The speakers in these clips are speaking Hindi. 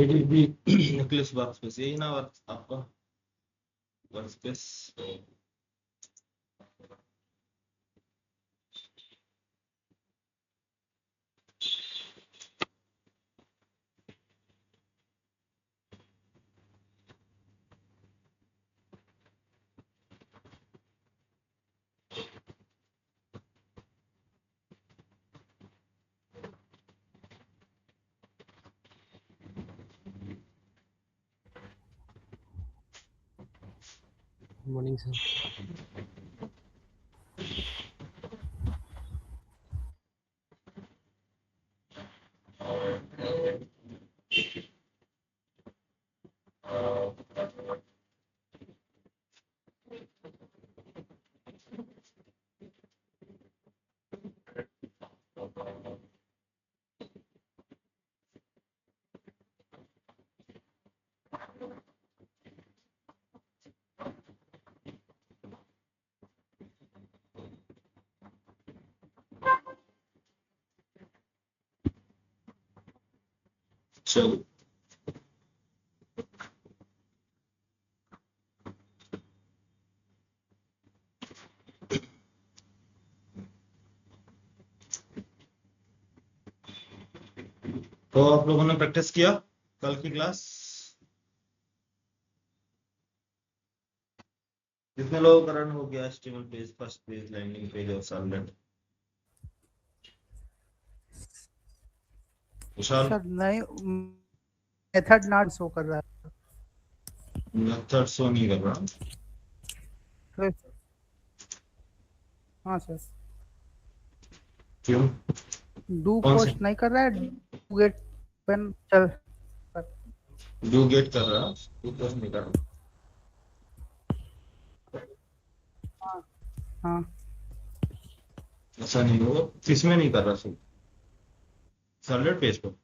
एडीबी नेकलेस वर्कस्पेस यही ना आपका वर्कस्पेस। Morning sir. चलो तो आप लोगों ने प्रैक्टिस किया कल की क्लास? कितने लोगों का रन हो गया? HTML page, first page, landing page और सर्वलेट? विशाल? सर नहीं, मेथड नॉट शो कर रहा है। मेथड शो नहीं कर रहा। तो हाँ सर, क्यों? डू कौन से? पोस्ट नहीं कर रहा है, डू गेट पेन चल। डू गेट कर रहा, डू पोस्ट नहीं कर रहा। हाँ हाँ ऐसा नहीं होगा, किसमें नहीं कर रहा सर? सर्वलेट पेज पर?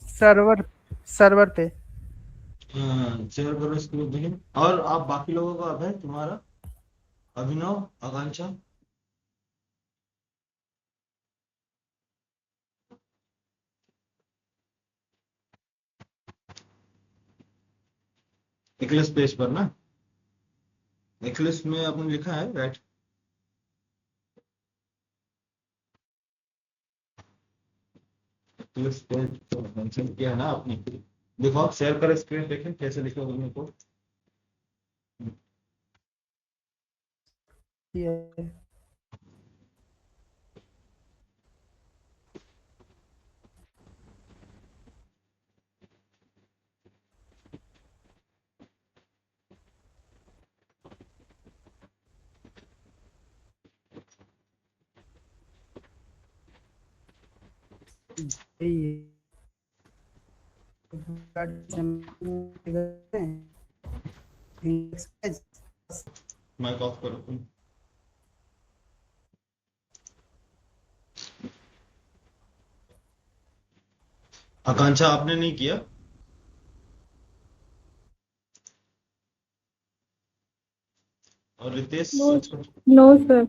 सर्वर सर्वर पे। हाँ, शेयर करो इसको देखिए। और आप बाकी लोगों का अब है तुम्हारा, अभिनव, आकांक्षा? निकलेस पेज पर ना? निकलेस में आपने लिखा है राइट? निकलेस पेज तो मेंशन किया है ना आपने? देखो आप शेयर करो स्क्रीन, देखें कैसे लिखा होगा मेरे को। ये माइक ऑफ करो तुम। आकांक्षा आपने नहीं किया? और रितेश? No sir.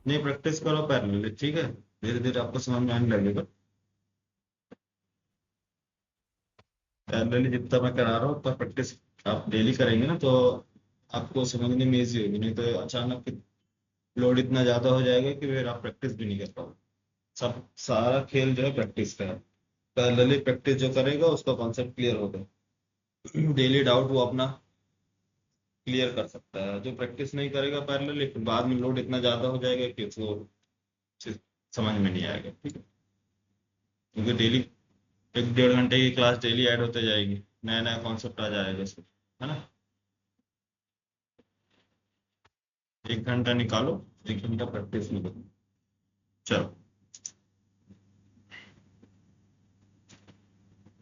नहीं, प्रैक्टिस करो पैरेलली, ठीक है? धीरे धीरे आपको समझ में आने लगेगा। पैरेलली जितना मैं करा रहा हूँ उतना प्रैक्टिस आप डेली करेंगे ना, तो आपको समझने में इजी होगी। नहीं तो अचानक लोड इतना ज्यादा हो जाएगा कि फिर आप प्रैक्टिस भी नहीं कर पाओगे। सब सारा खेल जो है प्रैक्टिस का है। पैरेलली प्रैक्टिस जो करेगा उसका कॉन्सेप्ट क्लियर होगा। डेली डाउट वो अपना क्लियर कर सकता है। जो प्रैक्टिस नहीं करेगा पैरेलली, फिर बाद में लोड इतना ज्यादा हो जाएगा कि उसको चीज़ समझ में नहीं आएगा, ठीक है? क्योंकि डेली 1-1.5 घंटे की क्लास डेली ऐड होते जाएगी, नया नया कॉन्सेप्ट आ जाएगा इसमें, है ना? 1 घंटा निकालो, 1 घंटा प्रैक्टिस में करो। चलो,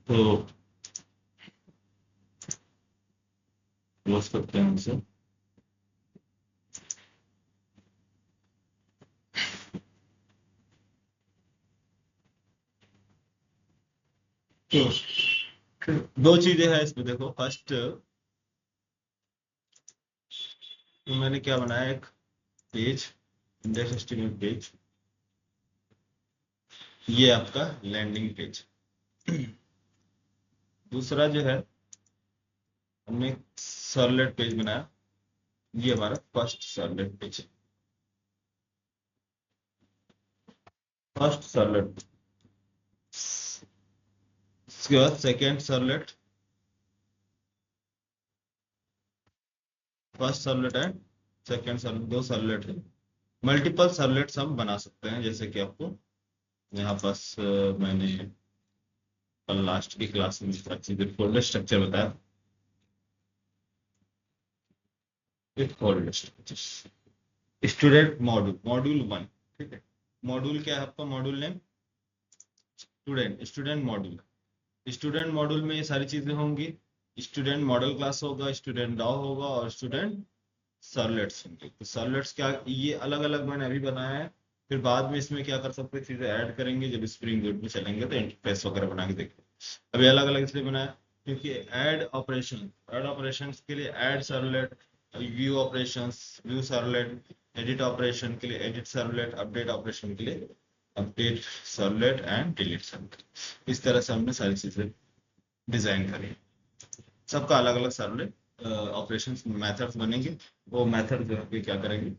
तो क्लोज करते हैं इसे। तो दो चीजें हैं इसमें, देखो। फर्स्ट, तो मैंने क्या बनाया, एक पेज, इंडेक्स एचटीएमएल पेज। ये आपका लैंडिंग पेज। दूसरा जो है, हमने सर्वलेट पेज बनाया, ये हमारा फर्स्ट सर्वलेट पेज है, फर्स्ट सर्वलेट। इसके बाद second servlet, first servlet and second servlet, दो सर्वलेट है। मल्टीपल सर्वलेट्स हम बना सकते हैं, जैसे कि आपको यहाँ पास मैंने कल लास्ट की क्लास में अच्छी फोल्डर स्ट्रक्चर बताया। Folder structure, student module, module 1, ठीक है। मॉड्यूल क्या है आपका? Module name student, student module. Student module में ये सारी चीजें होंगी। स्टूडेंट मॉडल क्लास होगा, स्टूडेंट डाउ होगा और स्टूडेंट सर्वलेट्स होंगे। तो सर्वलेट्स क्या, ये अलग अलग मैंने अभी बनाया है, फिर बाद में इसमें क्या कर सकते हैं, चीजें ऐड करेंगे जब स्प्रिंग बूट में चलेंगे तो इंटरफेस वगैरह बना के देखेंगे। अभी अलग अलग इसलिए बनाया क्योंकि ऐड ऑपरेशन के लिए add servlet, view operations view servlet, edit operation के लिए एडिट सर्वलेट, अपडेट ऑपरेशन के लिए update servlet and delete servlet. इस तरह से हमने सारी चीजें डिजाइन करी। सबका अलग अलग सर्वलेट ऑपरेशंस मेथड्स बनेंगे। वो मेथड जो है क्या करेंगे,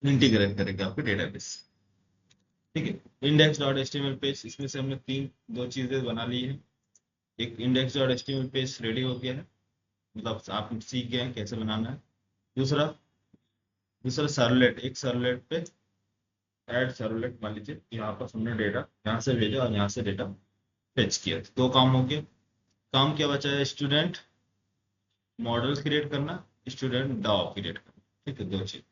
इंटीग्रेट करेंगे आपके डेटाबेस, ठीक है। इंडेक्स डॉट एचटीएमएल पेज, इसमें से हमने दो चीजें बना ली है। एक index dot HTML page ready हो गया है, मतलब आप सीख गए हैं कैसे बनाना है। दूसरा दूसरा सर्वलेट, एक सर्वलेट पे ऐड सर्वलेट, मान लीजिए यहाँ पर हमने डेटा यहाँ से भेजा और यहाँ से डेटा फेच किया, दो काम हो गए। काम क्या बचा है? स्टूडेंट मॉडल क्रिएट करना, स्टूडेंट डाउ क्रिएट करना, ठीक है, दो चीज।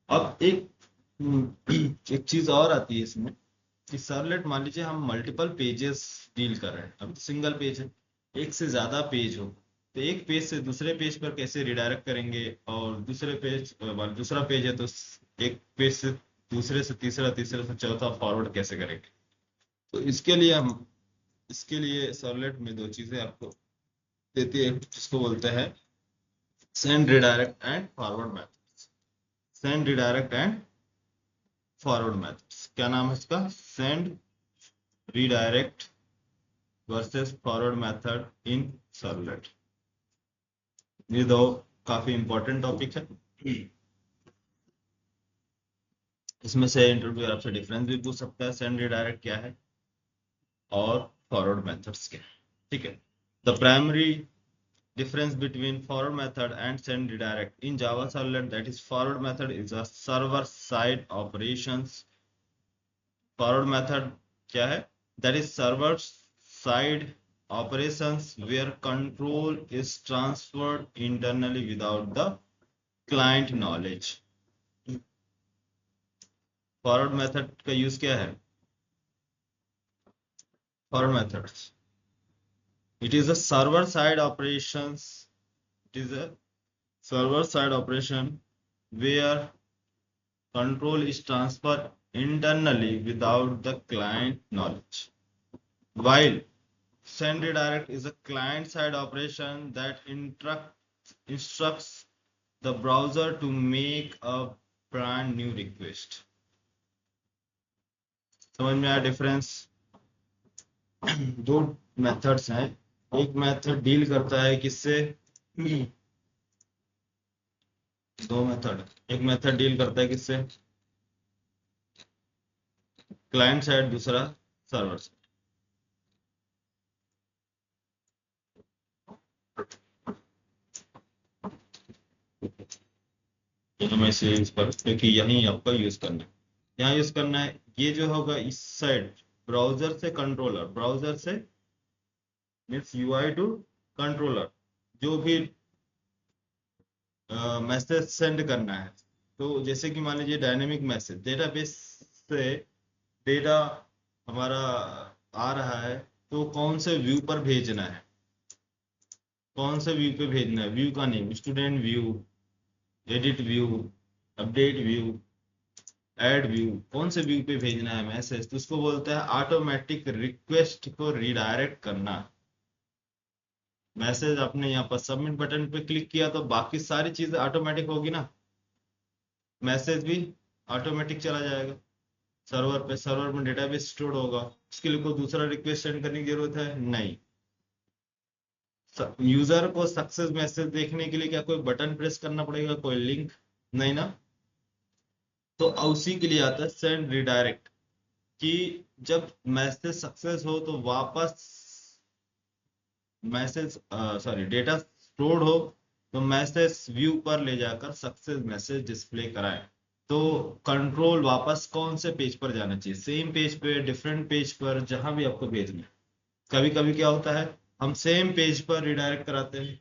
अब एक चीज और आती है इसमें कि सर्वलेट, मान लीजिए हम मल्टीपल पेजेस डील कर रहे हैं, अब सिंगल पेज है, एक से ज्यादा पेज हो तो एक पेज से दूसरे पेज पर कैसे रिडायरेक्ट करेंगे, और दूसरा पेज है तो एक पेज से दूसरे से तीसरा, तीसरे से चौथा फॉरवर्ड कैसे करेंगे। तो इसके लिए सर्वलेट में दो चीजें आपको देती है, जिसको बोलते हैं send redirect and forward methods. Send redirect and forward methods, क्या नाम है इसका? Send redirect versus forward method in servlet. ये दो काफी इंपॉर्टेंट टॉपिक है। इसमें से इंटरव्यू आपसे डिफरेंस भी पूछ सकता है, सेंड रिडायरेक्ट क्या है और फॉरवर्ड मेथड्स क्या है, ठीक है। The primary difference between forward method and send redirect in Java servlet, that is forward method is a server side operations। forward method क्या है? That is server side operations where control is transferred internally without the client knowledge। forward method का यूज क्या है? forward methods, it is a server side operations, it is a server side operation where control is transferred internally without the client knowledge, while send redirect is a client side operation that instructs the browser to make a brand new request। समझ में आया डिफरेंस? दो मेथड्स हैं, एक मेथड डील करता है किससे, दो मेथड, एक मेथड डील करता है किससे, क्लाइंट साइड, दूसरा सर्वर साइड। हमें से इस पर, क्योंकि यही आपका यूज करना है, यहाँ यूज करना है। ये जो होगा इस साइड ब्राउजर से कंट्रोलर, ब्राउजर से मीन्स यूआई टू कंट्रोलर, जो भी मैसेज सेंड करना है। तो जैसे कि मान लीजिए डायनेमिक मैसेज, डेटाबेस से डेटा हमारा आ रहा है, तो कौन से व्यू पर भेजना है, कौन से व्यू पे भेजना है, व्यू का name student view, edit view, update view, add view, कौन से व्यू पे भेजना है मैसेज, तो उसको बोलते हैं ऑटोमेटिक रिक्वेस्ट को रिडायरेक्ट करना। मैसेज आपने यहाँ पर सबमिट बटन पे क्लिक किया तो बाकी सारी चीजें ऑटोमेटिक होगी ना, मैसेज भी ऑटोमेटिक चला जाएगा। सर्वर में डेटाबेस स्टोर होगा, उसके लिए कोई दूसरा रिक्वेस्ट सेंड करने की जरूरत है नहीं। यूजर को सक्सेस मैसेज देखने के लिए क्या कोई बटन प्रेस करना पड़ेगा, कोई लिंक? नहीं ना। तो उसी के लिए आता है सेंड रिडायरेक्ट, कि जब मैसेज सक्सेस हो तो वापस मैसेज सॉरी डेटा स्टोर्ड हो तो मैसेज व्यू पर ले जाकर सक्सेस मैसेज डिस्प्ले कराएं। तो कंट्रोल वापस कौन से पेज पर जाना चाहिए, सेम पेज पे, डिफरेंट पेज पर, जहां भी आपको भेजना है। कभी कभी क्या होता है, हम सेम पेज पर रिडायरेक्ट कराते हैं।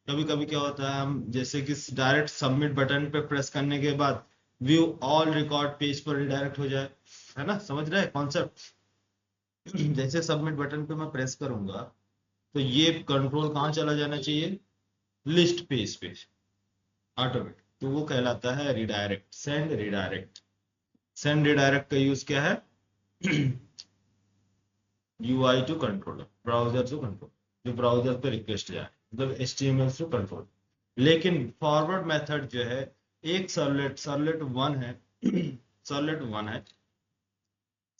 कभी कभी क्या होता है, हम जैसे कि डायरेक्ट सबमिट बटन पे प्रेस करने के बाद व्यू ऑल रिकॉर्ड पेज पर रिडायरेक्ट हो जाए, है ना, समझ रहे हैं कॉन्सेप्ट? जैसे सबमिट बटन पे मैं प्रेस करूंगा तो ये कंट्रोल कहाँ चला जाना चाहिए, लिस्ट पेज पे ऑटोमेटिक। तो वो कहलाता है redirect, send redirect. Send redirect का यूज क्या है? UI to controller, browser to control, जो ब्राउजर पे रिक्वेस्ट जाए, मतलब एचटीएमएल टू कंट्रोल। लेकिन फॉरवर्ड मेथड जो है, एक सर्वलेट, सर्वलेट वन है सर्वलेट वन है,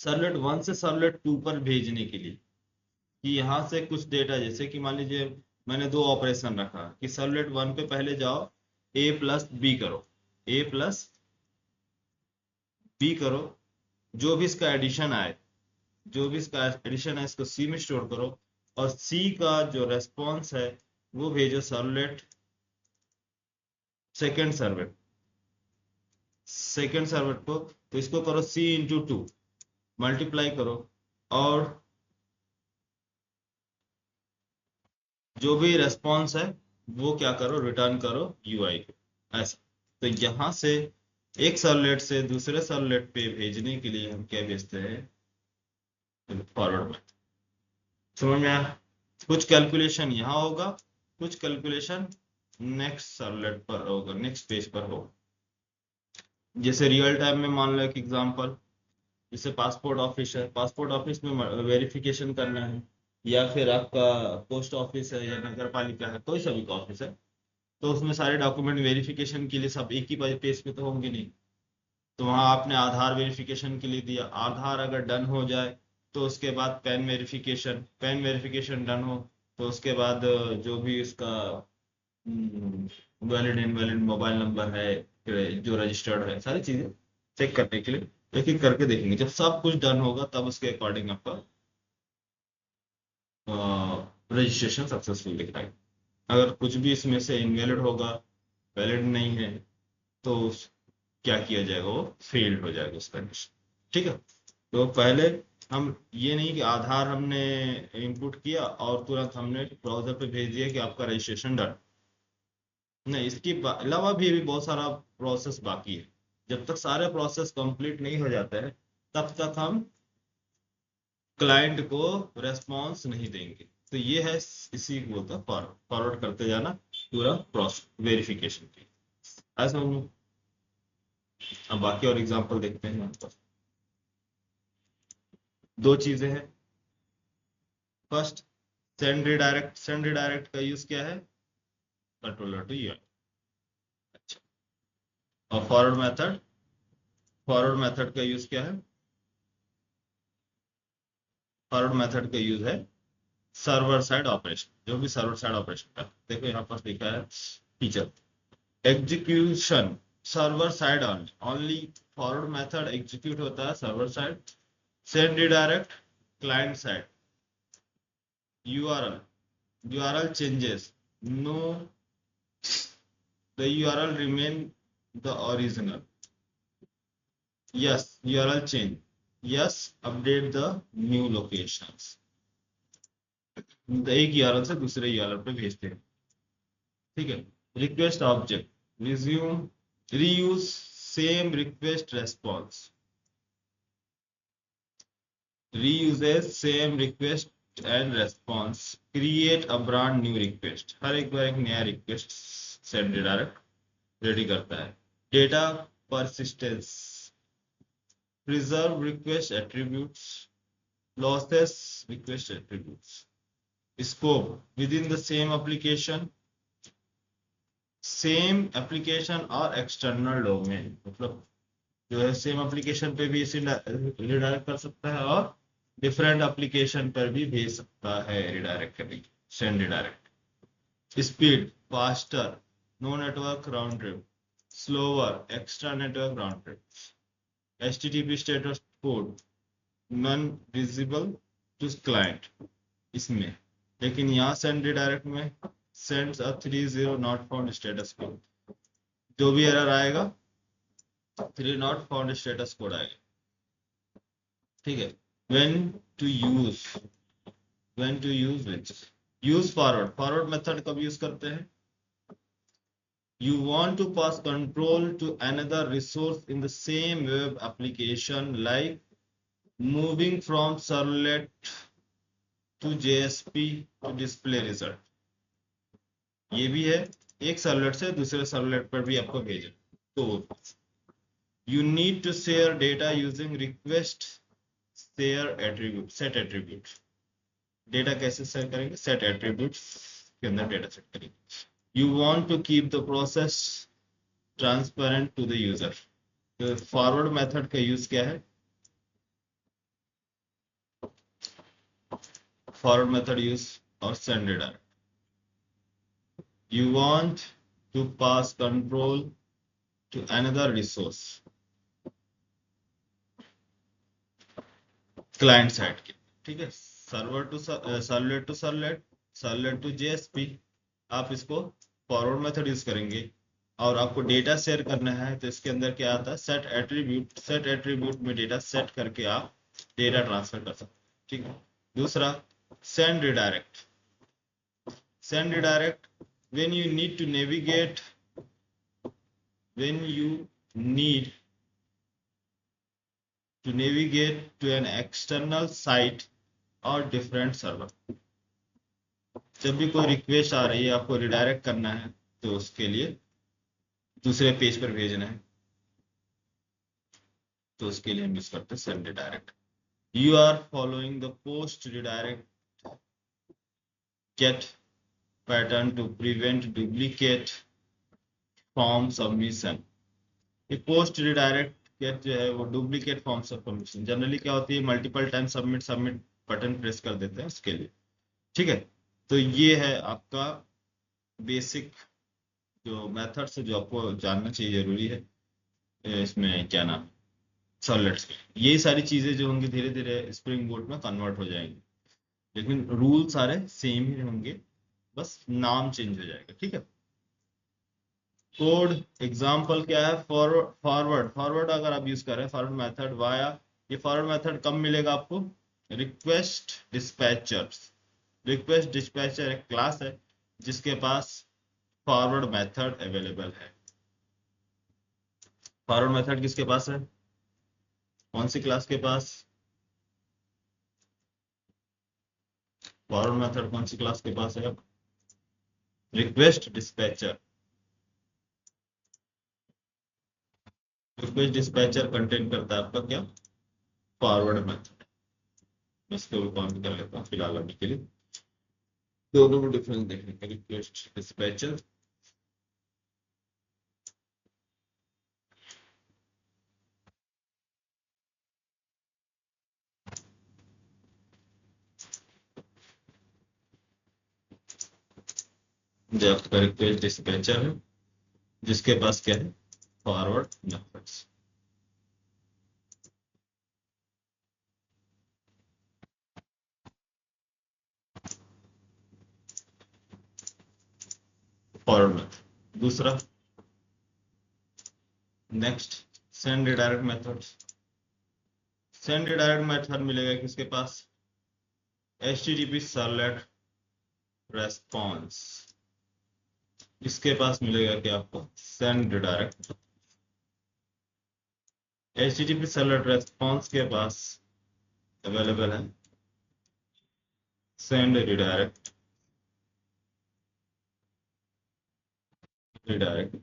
सर्वलेट वन से सर्वलेट टू पर भेजने के लिए, कि यहाँ से कुछ डेटा, जैसे कि मान लीजिए मैंने दो ऑपरेशन रखा कि सर्वलेट वन पे पहले जाओ, ए प्लस बी करो, ए प्लस बी करो, जो भी इसका एडिशन आए, जो भी इसका एडिशन है इसको सी में स्टोर करो, और सी का जो रेस्पॉन्स है वो भेजो servlet second servlet, second servlet को। तो इसको करो सी इंटू टू, मल्टीप्लाई करो, और जो भी रेस्पॉन्स है वो क्या करो, रिटर्न करो यूआई को, ऐसा। तो यहां से एक सर्वलेट से दूसरे सर्वलेट पे भेजने के लिए हम क्या भेजते हैं, फॉरवर्ड में। समझ में आया? कुछ कैलकुलेशन यहाँ होगा, कुछ कैलकुलेशन नेक्स्ट सर्वलेट पर होगा, नेक्स्ट पेज पर होगा। जैसे रियल टाइम में मान लो एक एग्जांपल, जैसे पासपोर्ट ऑफिस है, पासपोर्ट ऑफिस में वेरिफिकेशन करना है, या फिर आपका पोस्ट ऑफिस है या नगर पालिका है, कोई सा भी ऑफिस है, तो उसमें सारे डॉक्यूमेंट वेरिफिकेशन के लिए सब एक ही पेज पे तो होंगे नहीं। तो वहां आपने आधार वेरिफिकेशन के लिए दिया, आधार अगर डन हो जाए तो उसके बाद pan verification, pan verification done हो तो उसके बाद जो भी उसका वैलिड इनवैलिड मोबाइल नंबर है, फिर जो रजिस्टर्ड है, सारी चीजें चेक करने के लिए एक एक करके देखेंगे। जब सब कुछ डन होगा तब उसके अकॉर्डिंग आपका रजिस्ट्रेशन सक्सेसफुल दिखाएगा। अगर कुछ भी इसमें से इनवैलिड होगा, वैलिड नहीं है, तो क्या किया जाएगा, वो फेल्ड हो जाएगा उस कंडीशन। ठीक है। तो पहले हम ये नहीं कि आधार हमने इनपुट किया और तुरंत हमने ब्राउजर पे भेज दिया कि आपका रजिस्ट्रेशन डन। नहीं, इसके अलावा भी बहुत सारा प्रोसेस बाकी है। जब तक सारे प्रोसेस कंप्लीट नहीं हो जाते हैं तब तक हम क्लाइंट को रेस्पॉन्स नहीं देंगे। तो ये है, इसी को बोलते हैं फॉरवर्ड, फॉरवर्ड करते जाना पूरा प्रोसेस वेरिफिकेशन की। ऐसा हम अब बाकी और एग्जांपल देखते हैं यहाँ पर। दो चीजें हैं। First, send redirect. Send redirect का यूज क्या है, कंट्रोलर टू यूआई। अच्छा, और फॉरवर्ड मेथड, फॉरवर्ड मेथड का यूज क्या है, फॉरवर्ड मेथड का यूज है सर्वर साइड ऑपरेशन, जो भी सर्वर साइड ऑपरेशन का। देखो यहाँ पर लिखा है feature, execution server side only, only forward method execute होता है server side, send redirect client side. URL, URL changes, no, the URL remain the original. Yes, URL change. Yes, update the new locations. एक URL से दूसरे URL पे भेजते हैं। ठीक है। Request object, resume, reuse same request response, reuses same request and response, create a brand new request, हर एक बार एक नया रिक्वेस्ट सेंड डायरेक्ट रेडी करता है। Data persistence, preserve request attributes, losses request attributes, scope within the same application or external domain, मतलब जो है सेम एप्लीकेशन पे भी इसे रिडायरेक्ट कर सकता है और डिफरेंट एप्लीकेशन पर भी भेज सकता है रिडायरेक्ट करके, send redirect. Speed faster, no network round trip, slower extra network round trip, HTTP status code non visible to client इसमें। लेकिन यहाँ सेंड रिडायरेक्ट में sends a 30 not found status code, जो भी एरर आएगा 3 नॉट फाउंड स्टेटस कोड आएगा, ठीक है। When to use, when to use which, use forward, forward method कब यूज करते हैं? You want to pass control to another resource in the same web application, like moving from servlet to JSP to display result। ये भी है, एक सर्वलेट से दूसरे सर्वलेट पर भी आपको भेजना। तो you need to share data using request share attribute, set attribute। Data कैसे शेयर करेंगे? सेट एट्रीब्यूट्स के अंदर डेटा सेट करेंगे। You want to keep the process transparent to the user। तो फॉरवर्ड मेथड का यूज क्या है? फॉरवर्ड मेथड यूज और send redirect. You want to pass control to another resource client side के, ठीक है। Server to servlet to servlet, servlet to JSP, आप इसको फॉरवर्ड मेथड यूज करेंगे। और आपको डेटा शेयर करना है तो इसके अंदर क्या आता है? Set attribute. सेट एट्रीब्यूट में डेटा सेट करके आप डेटा ट्रांसफर कर सकते हैं, ठीक है। दूसरा send redirect. Send redirect when you need to navigate, when you need to navigate to an external site or different server। जब भी कोई रिक्वेस्ट आ रही है आपको रिडायरेक्ट करना है तो उसके लिए दूसरे पेज पर भेजना है, तो उसके लिए हम यूज करते हैं send redirect. You are following the post redirect get pattern to prevent duplicate form submission. ये पोस्ट रिडायरेक्ट गेट जो है वो डुप्लीकेट फॉर्म सबमिशन, जनरली क्या होती है, multiple time submit submit button press कर देते हैं उसके लिए, ठीक है। तो ये है आपका बेसिक जो मेथड्स है जो आपको जानना चाहिए, जरूरी है। इसमें क्या नाम, सर्वलेट्स में ये सारी चीजें जो होंगी धीरे धीरे स्प्रिंग बोट में कन्वर्ट हो जाएंगी, लेकिन रूल सारे सेम ही होंगे, बस नाम चेंज हो जाएगा, ठीक है। कोड एग्जांपल क्या है? फॉरवर्ड, फॉरवर्ड फॉरवर्ड अगर आप यूज कर रहे हैं फॉरवर्ड मेथड वाया, ये फॉरवर्ड मेथड कब मिलेगा आपको? Request dispatchers. रिक्वेस्ट डिस्पैचर एक क्लास है जिसके पास फॉरवर्ड मेथड अवेलेबल है। फॉरवर्ड मेथड किसके पास है? कौन सी क्लास के पास? फॉरवर्ड मेथड कौन सी क्लास के पास है? Request dispatcher. Request dispatcher contain करता है आपका क्या? Forward method. मैं इसको भी कॉपी कर लेता हूँ फिलहाल अभी के लिए, दोनों में डिफरेंस देखने का। रिक्वेस्ट डिस्पैचर जो आपका रिक्वेस्ट डिस्पैचर है जिसके पास क्या है? Forward methods. Forward method. दूसरा next send redirect methods. Send redirect method मिलेगा किसके पास? HTTP सर्वलेट रेस्पॉन्स, इसके पास मिलेगा क्या आपको? Send redirect. HTTP servlet response के पास अवेलेबल है सेंड रिडायरेक्ट। रिडायरेक्ट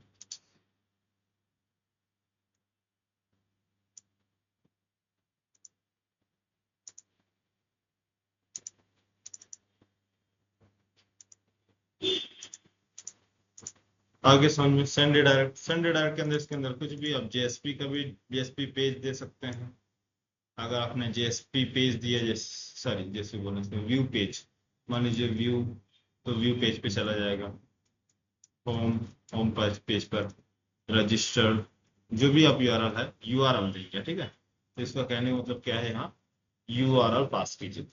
आगे समझ में सेंड डायरेक्ट, सेंड डायरेक्ट के अंदर इसके अंदर कुछ भी आप जेएसपी का भी जेएसपी पेज दे सकते हैं। अगर आपने जेएसपी पेज दिया, जैसे सॉरी जैसे बोलना व्यू पेज, मान लीजिए व्यू, तो व्यू पेज पे चला जाएगा, होम होम पेज पर रजिस्टर, जो भी आप यूआरएल है यूआरएल देंगे, ठीक है। तो इसका कहने का मतलब क्या है, यहाँ यूआरएल पास कीजिए।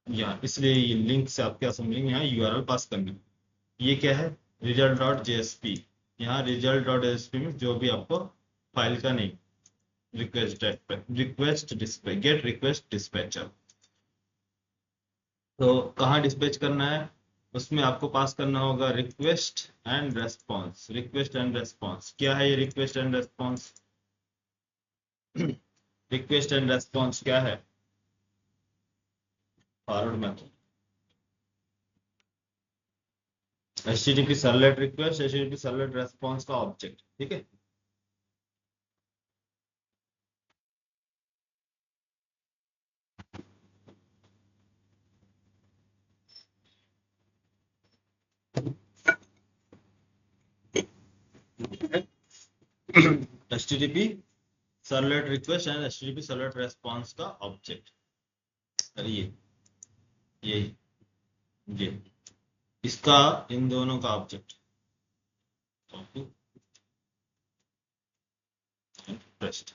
यहाँ इसलिए ये लिंक से आप क्या समझेंगे, यहाँ यूआरएल पास करना। ये क्या है, रिजल्ट डॉट जेएसपी। यहाँ रिजल्ट डॉट जेएसपी में जो भी आपको फाइल का name, request dispatch, gate request dispatcher, तो कहाँ डिस्पैच करना है, उसमें आपको पास करना होगा request and response. Request and response क्या है, ये request and response, request and response क्या है, forward method, HTTP servlet request, HTTP servlet response का ऑब्जेक्ट, ठीक है। HTTP servlet request and HTTP servlet response का ऑब्जेक्ट, अरे ये ये इसका, इन दोनों का object request.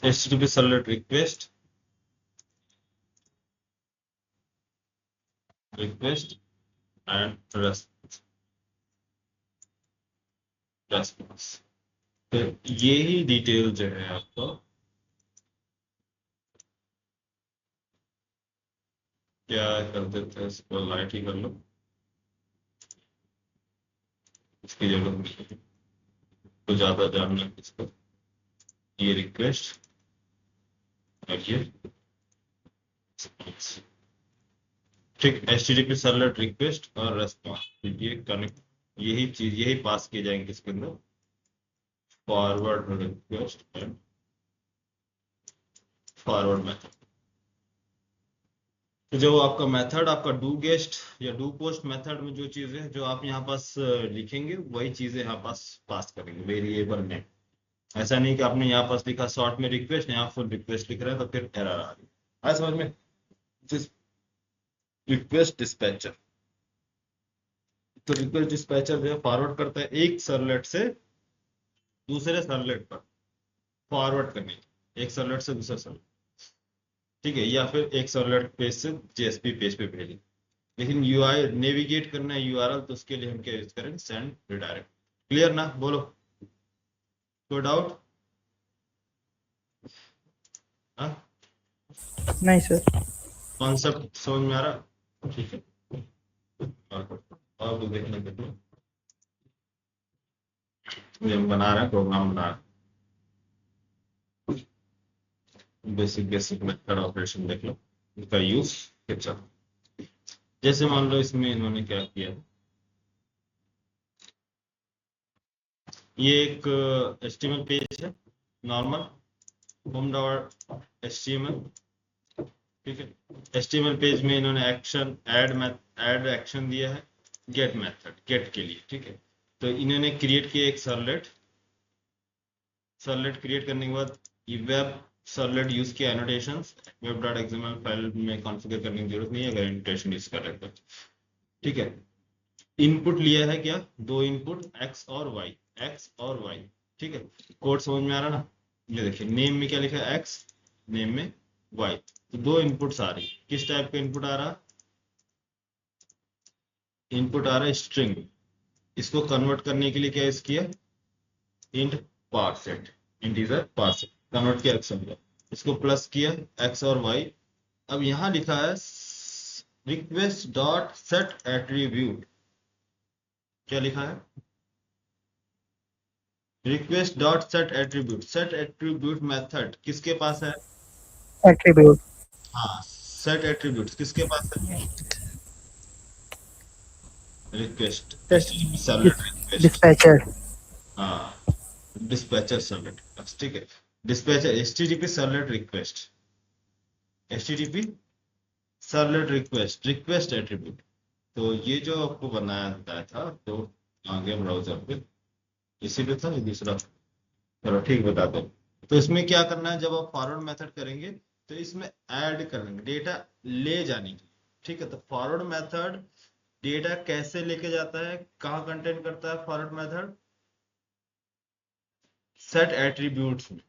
HTTP servlet request and response, तो ये ही डिटेल जो है आपको, क्या कर देते हैं, इसको लाइट ही कर लो, इसकी जरूरत नहीं है तो ज्यादा जानना इसको। ये रिक्वेस्ट और ये response। ठीक, HTTP सर्वलेट रिक्वेस्ट और रेस्पॉन्स, ये कनेक्ट, यही चीज यही पास किए जाएंगे इसके अंदर, forward request and forward method. तो जो आपका मेथड, आपका डू गेस्ट या डू पोस्ट मेथड में जो चीजें जो आप यहाँ पास लिखेंगे, वही चीजें यहाँ पास पास करेंगे वेरिएबल में। ऐसा नहीं कि आपने यहाँ पास लिखा शॉर्ट में रिक्वेस्ट, यहाँ फुल रिक्वेस्ट लिख रहे हैं तो फिर एरर आ रही है, समझ में। रिक्वेस्ट डिस्पैचर, तो रिक्वेस्ट डिस्पैचर जो है फॉरवर्ड करता है एक सर्वलेट से दूसरे सर्वलेट पर, फॉरवर्ड करने के, एक सर्वलेट से दूसरे सर्वलेट, ठीक है, या फिर एक सर्वलेट पेज से जेएसपी पेज पे भेजें। लेकिन यूआई नेविगेट करना है यूआरएल, तो उसके लिए हम क्या यूज करेंगे, सेंड रिडायरेक्ट। क्लियर ना, बोलो कोई डाउट? हाँ, नहीं सर। कॉन्सेप्ट समझ में आ रहा, ठीक है। और देखने के लिए हम बना रहे हैं, प्रोग्राम बना रहे हैं, बेसिक बेसिक मेथड ऑपरेशन देख लो, इनका यूज कैसे। जैसे मान लो इसमें इन्होंने क्या किया, ये एक HTML पेज है नॉर्मल, होम डॉट HTML, ठीक है। HTML पेज में इन्होंने एक्शन ऐड एक्शन दिया है, गेट मेथड, गेट के लिए, ठीक है। तो इन्होंने क्रिएट किया एक सर्वलेट, सर्वलेट क्रिएट करने के बाद ये वेब सर्वलेट यूज किया, एनोटेशंस web.xml फाइल में कॉन्फ़िगर करने की जरूरत नहीं है अगर एनोटेशन यूज कर रहे हैं तो, ठीक है। इनपुट लिया है क्या, दो इनपुट x और y, ठीक है। कोड समझ में आ रहा ना, ये देखिए नेम में क्या लिखा है x, नेम में y, तो दो इनपुट्स आ रही, किस टाइप का इनपुट आ रहा, इनपुट आ रहा है स्ट्रिंग। इसको कन्वर्ट करने के लिए क्या यूज किया, इंट पारसेट, इंटीजर पारसेट कन्वर्ट किया x में, इसको प्लस किया x और y। अब यहां लिखा है रिक्वेस्ट डॉट सेट एट्रीब्यूट, क्या लिखा है, request dot set attribute. Set attribute method किसके पास है, एट्रीब्यूट। हाँ, सेट एट्रीब्यूट किसके पास है, request, HTTP servlet request, dispatcher. हाँ, डिस्पैचर सर्वलेट रिक्वेस्ट, ठीक है। Dispatcher HTTP servlet request, HTTP servlet request attribute. तो ये जो आपको बनाया बताया था, तो आ गया ब्राउजर पे, इसी पे था ये दूसरा। चलो ठीक, बता दो। तो इसमें क्या करना है, जब आप फॉरवर्ड मेथड करेंगे तो इसमें ऐड करेंगे डेटा ले जाने की। ठीक है, तो फॉरवर्ड मेथड डेटा कैसे लेके जाता है, कहाँ कंटेंट करता है फॉरवर्ड मेथड, सेट एट्रीब्यूट्स में।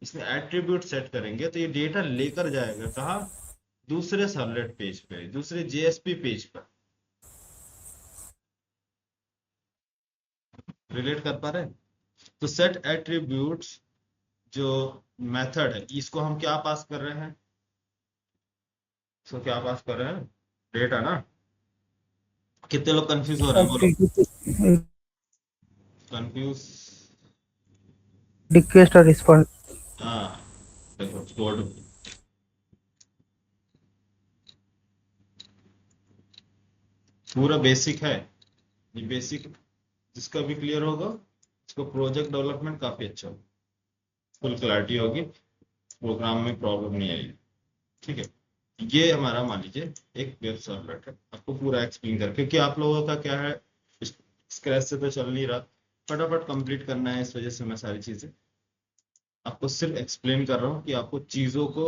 इसमें एट्रीब्यूट सेट करेंगे तो ये डेटा लेकर जाएगा कहाँ, दूसरे सर्वलेट पेज पे, दूसरे जेएसपी पेज पर। रिलेट कर पा रहे हैं? तो सेट एट्रीब्यूट्स जो मेथड है, इसको हम क्या पास कर रहे हैं, इसको क्या पास कर रहे हैं, डेटा ना। कितने लोग कंफ्यूज हो रहे हैं, बोलो। कंफ्यूज? रिक्वेस्ट और रिस्पॉन्स। हाँ, देखो कोड पूरा बेसिक है। ये बेसिक जिसका भी क्लियर होगा उसको प्रोजेक्ट डेवलपमेंट काफी अच्छा होगा, फुल क्लैरिटी होगी, प्रोग्राम में प्रॉब्लम नहीं आएगी। ठीक है, ये हमारा मान लीजिए एक वेब सर्वलेट है, आपको पूरा एक्सप्लेन कर, क्योंकि आप लोगों का क्या है, स्क्रैच से तो चल नहीं रहा, फटाफट कंप्लीट करना है, इस वजह से मैं सारी चीजें आपको सिर्फ एक्सप्लेन कर रहा हूँ कि आपको चीजों को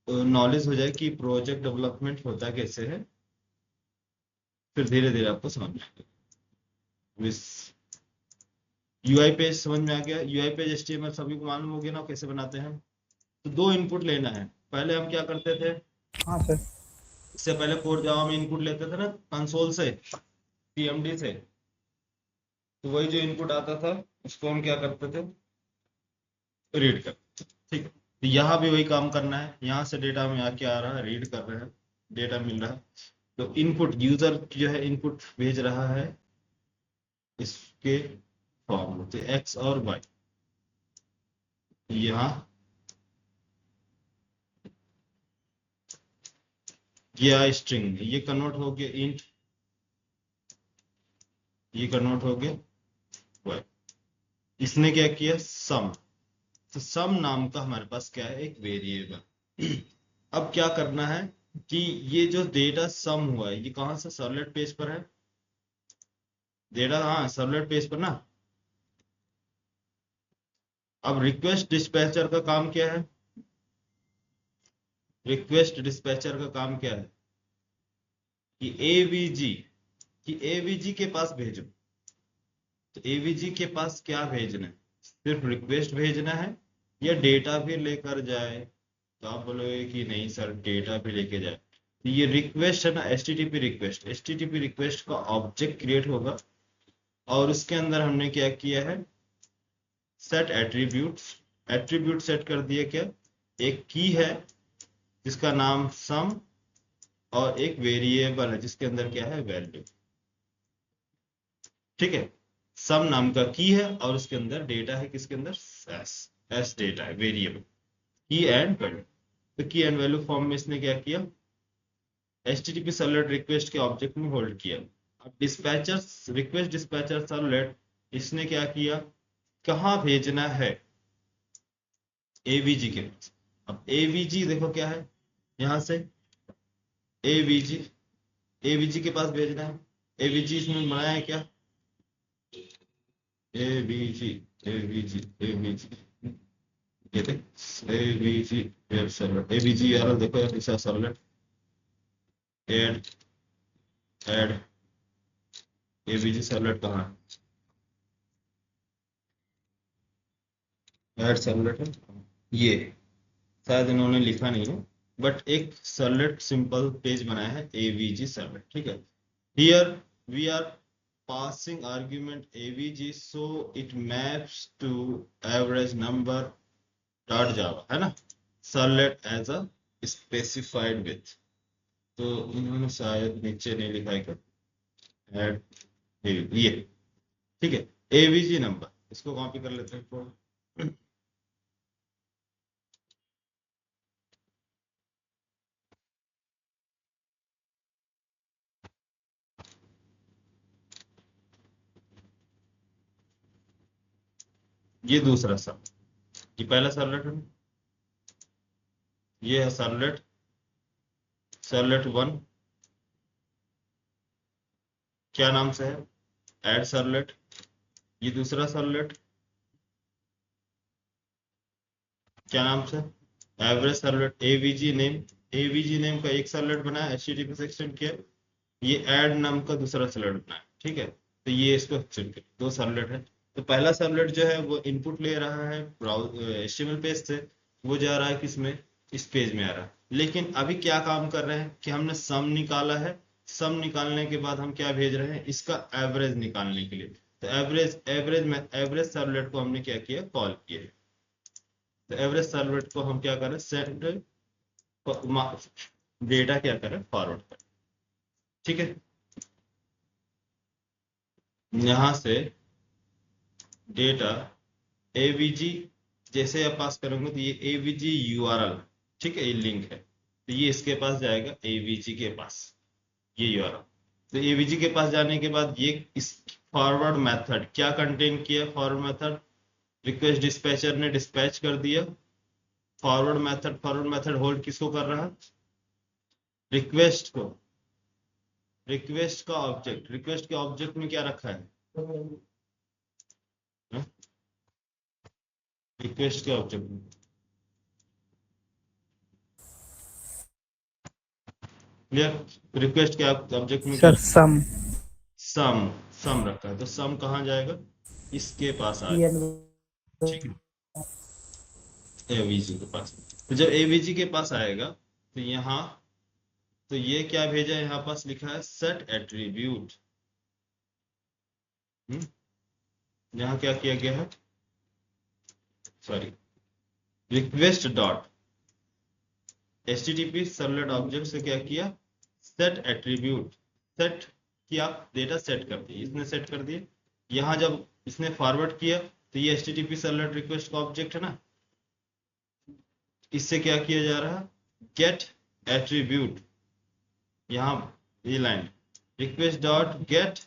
नॉलेज हो जाए कि प्रोजेक्ट डेवलपमेंट होता कैसे है, फिर धीरे धीरे आपको समझ में आएगा। यूआई पेज समझ में आ गया, यूआई पेज एचटीएमएल सभी को मालूम हो गया ना कैसे बनाते हैं। तो दो इनपुट लेना है, पहले हम क्या करते थे, हाँ सर। इससे पहले कोर जावा में इनपुट लेते थे ना कंसोल से, पीएमडी से। तो वही जो इनपुट आता था उसको हम क्या करते थे, रीड करते थे। ठीक है, तो यहाँ भी वही काम करना है, यहाँ से डेटा में आके आ रहा है, रीड कर रहे हैं, डेटा मिल रहा है। तो इनपुट यूजर जो है इनपुट भेज रहा है इसके फॉर्म में, तो एक्स और वाई यहाँ, ये स्ट्रिंग ये कन्वर्ट हो गया इंट, ये कन्वर्ट हो गया वाई। इसने क्या किया, सम। तो सम नाम का हमारे पास क्या है, एक वेरिएबल। अब क्या करना है कि ये जो डेटा सम हुआ है ये कहाँ से, सर्वलेट पेज पर है डेटा, हाँ सर्वलेट पेज पर ना। अब रिक्वेस्ट डिस्पैचर का काम क्या है, रिक्वेस्ट डिस्पैचर का काम क्या है कि एवीजी, कि एवीजी के पास भेजो। तो एवीजी के पास क्या भेजना है, सिर्फ रिक्वेस्ट भेजना है या डेटा भी लेकर जाए। तो आप बोलोगे कि नहीं सर डेटा भी लेके जाए। तो ये रिक्वेस्ट है ना, एचटीटीपी रिक्वेस्ट, एचटीटीपी रिक्वेस्ट का ऑब्जेक्ट क्रिएट होगा और उसके अंदर हमने क्या किया है, सेट एट्रीब्यूट्स, एट्रीब्यूट सेट कर दिया क्या, एक की है जिसका नाम सम और एक वेरिएबल है जिसके अंदर क्या है, वैल्यू। ठीक है, सम नाम का की है और उसके अंदर डेटा है, किसके अंदर, एस, एस डेटा है, वेरिएबल की एंड वैल्यू। तो की एंड वैल्यू फॉर्म में इसने क्या किया, एचटीटीपी सर्वलेट रिक्वेस्ट के ऑब्जेक्ट में होल्ड किया। अब डिस्पैचर, रिक्वेस्ट डिस्पैचर सर्वलेट, इसने क्या किया, कहाँ भेजना है, एवीजी के पास। अब एवीजी देखो क्या है, यहां से एवीजी, एवीजी के पास भेजना है। एवीजी इसमें बनाया है क्या, एवीजी, एवीजी, एवीजी, ये देख एवीजी वेब सर्वर, एवीजी यार देखो यार, ऐसा servlet add, add AVG servlet कहाँ है, ऐड सर्वलेट है ये, शायद इन्होंने लिखा नहीं है, बट एक सर्वलेट सिंपल पेज बनाया है एवीजी सर्वलेट। ठीक है, here we are passing argument avg so it maps to average number dot java, है ना, servlet as a specified with. तो इन्होंने शायद नीचे नहीं लिखा है क्या, ऐड ये, ठीक है, एवीजी नंबर, इसको कॉपी कर लेते हैं तो ये दूसरा सर्वलेट, ये पहला सर्वलेट है, ये है सर्वलेट सर्वलेट 1 क्या नाम से है, ऐड सर्वलेट। ये दूसरा सर्वलेट क्या नाम से, average servlet. AVG name, AVG name का एक सर्वलेट बनाया, एचटीटीपी से एक्सटेंड किया। ये ऐड नाम का दूसरा सर्वलेट बनाया, ठीक है। तो ये इसको एक्सटेंड किया, दो सर्वलेट है। तो पहला सर्वलेट जो है वो इनपुट ले रहा है एचटीएमएल पेज से, वो जा रहा है किसमें, इस पेज में आ रहा है। लेकिन अभी क्या काम कर रहे हैं कि हमने सम निकाला है, सम निकालने के बाद हम क्या भेज रहे हैं, इसका एवरेज निकालने के लिए। तो एवरेज सर्वलेट को हमने क्या किया, कॉल किया। तो एवरेज सर्वलेट को हम क्या करें, सेंड डेटा क्या करें, फॉरवर्ड करें, ठीक है। यहां से डेटा एवीजी जैसे आप पास करोगे तो ये एवीजी यूआरएल, ठीक है, ये लिंक है, तो ये इसके पास जाएगा, एवीजी के पास, ये यूआरएल। तो एवीजी के पास जाने के बाद ये इस फॉरवर्ड मेथड क्या कंटेन किया, फॉरवर्ड मेथड रिक्वेस्ट डिस्पैचर ने डिस्पैच कर दिया। फॉरवर्ड मेथड होल्ड किसको कर रहा है, रिक्वेस्ट को। रिक्वेस्ट का ऑब्जेक्ट, रिक्वेस्ट के ऑब्जेक्ट में क्या रखा है, रिक्वेस्ट के ऑब्जेक्ट में क्लियर, रिक्वेस्ट के ऑब्जेक्ट में क्या सर सम सम, सम रखा है। तो सम कहाँ जाएगा, इसके पास आएगा, ठीक है, एवीजी के पास। तो जब एवीजी के पास आएगा तो यहाँ, तो ये क्या भेजा है, यहाँ पास लिखा है सेट एट्रीब्यूट। यहाँ क्या किया गया है, sorry, request dot HTTP servlet object से क्या किया, सेट एट्रीब्यूट, सेट किया, डेटा सेट कर दिया, इसने सेट कर दिया। यहाँ जब इसने फॉरवर्ड किया तो ये एचटीटीपी सर्वलेट रिक्वेस्ट का ऑब्जेक्ट है ना, इससे क्या किया जा रहा है, गेट एट्रीब्यूट। यहाँ ये line request dot get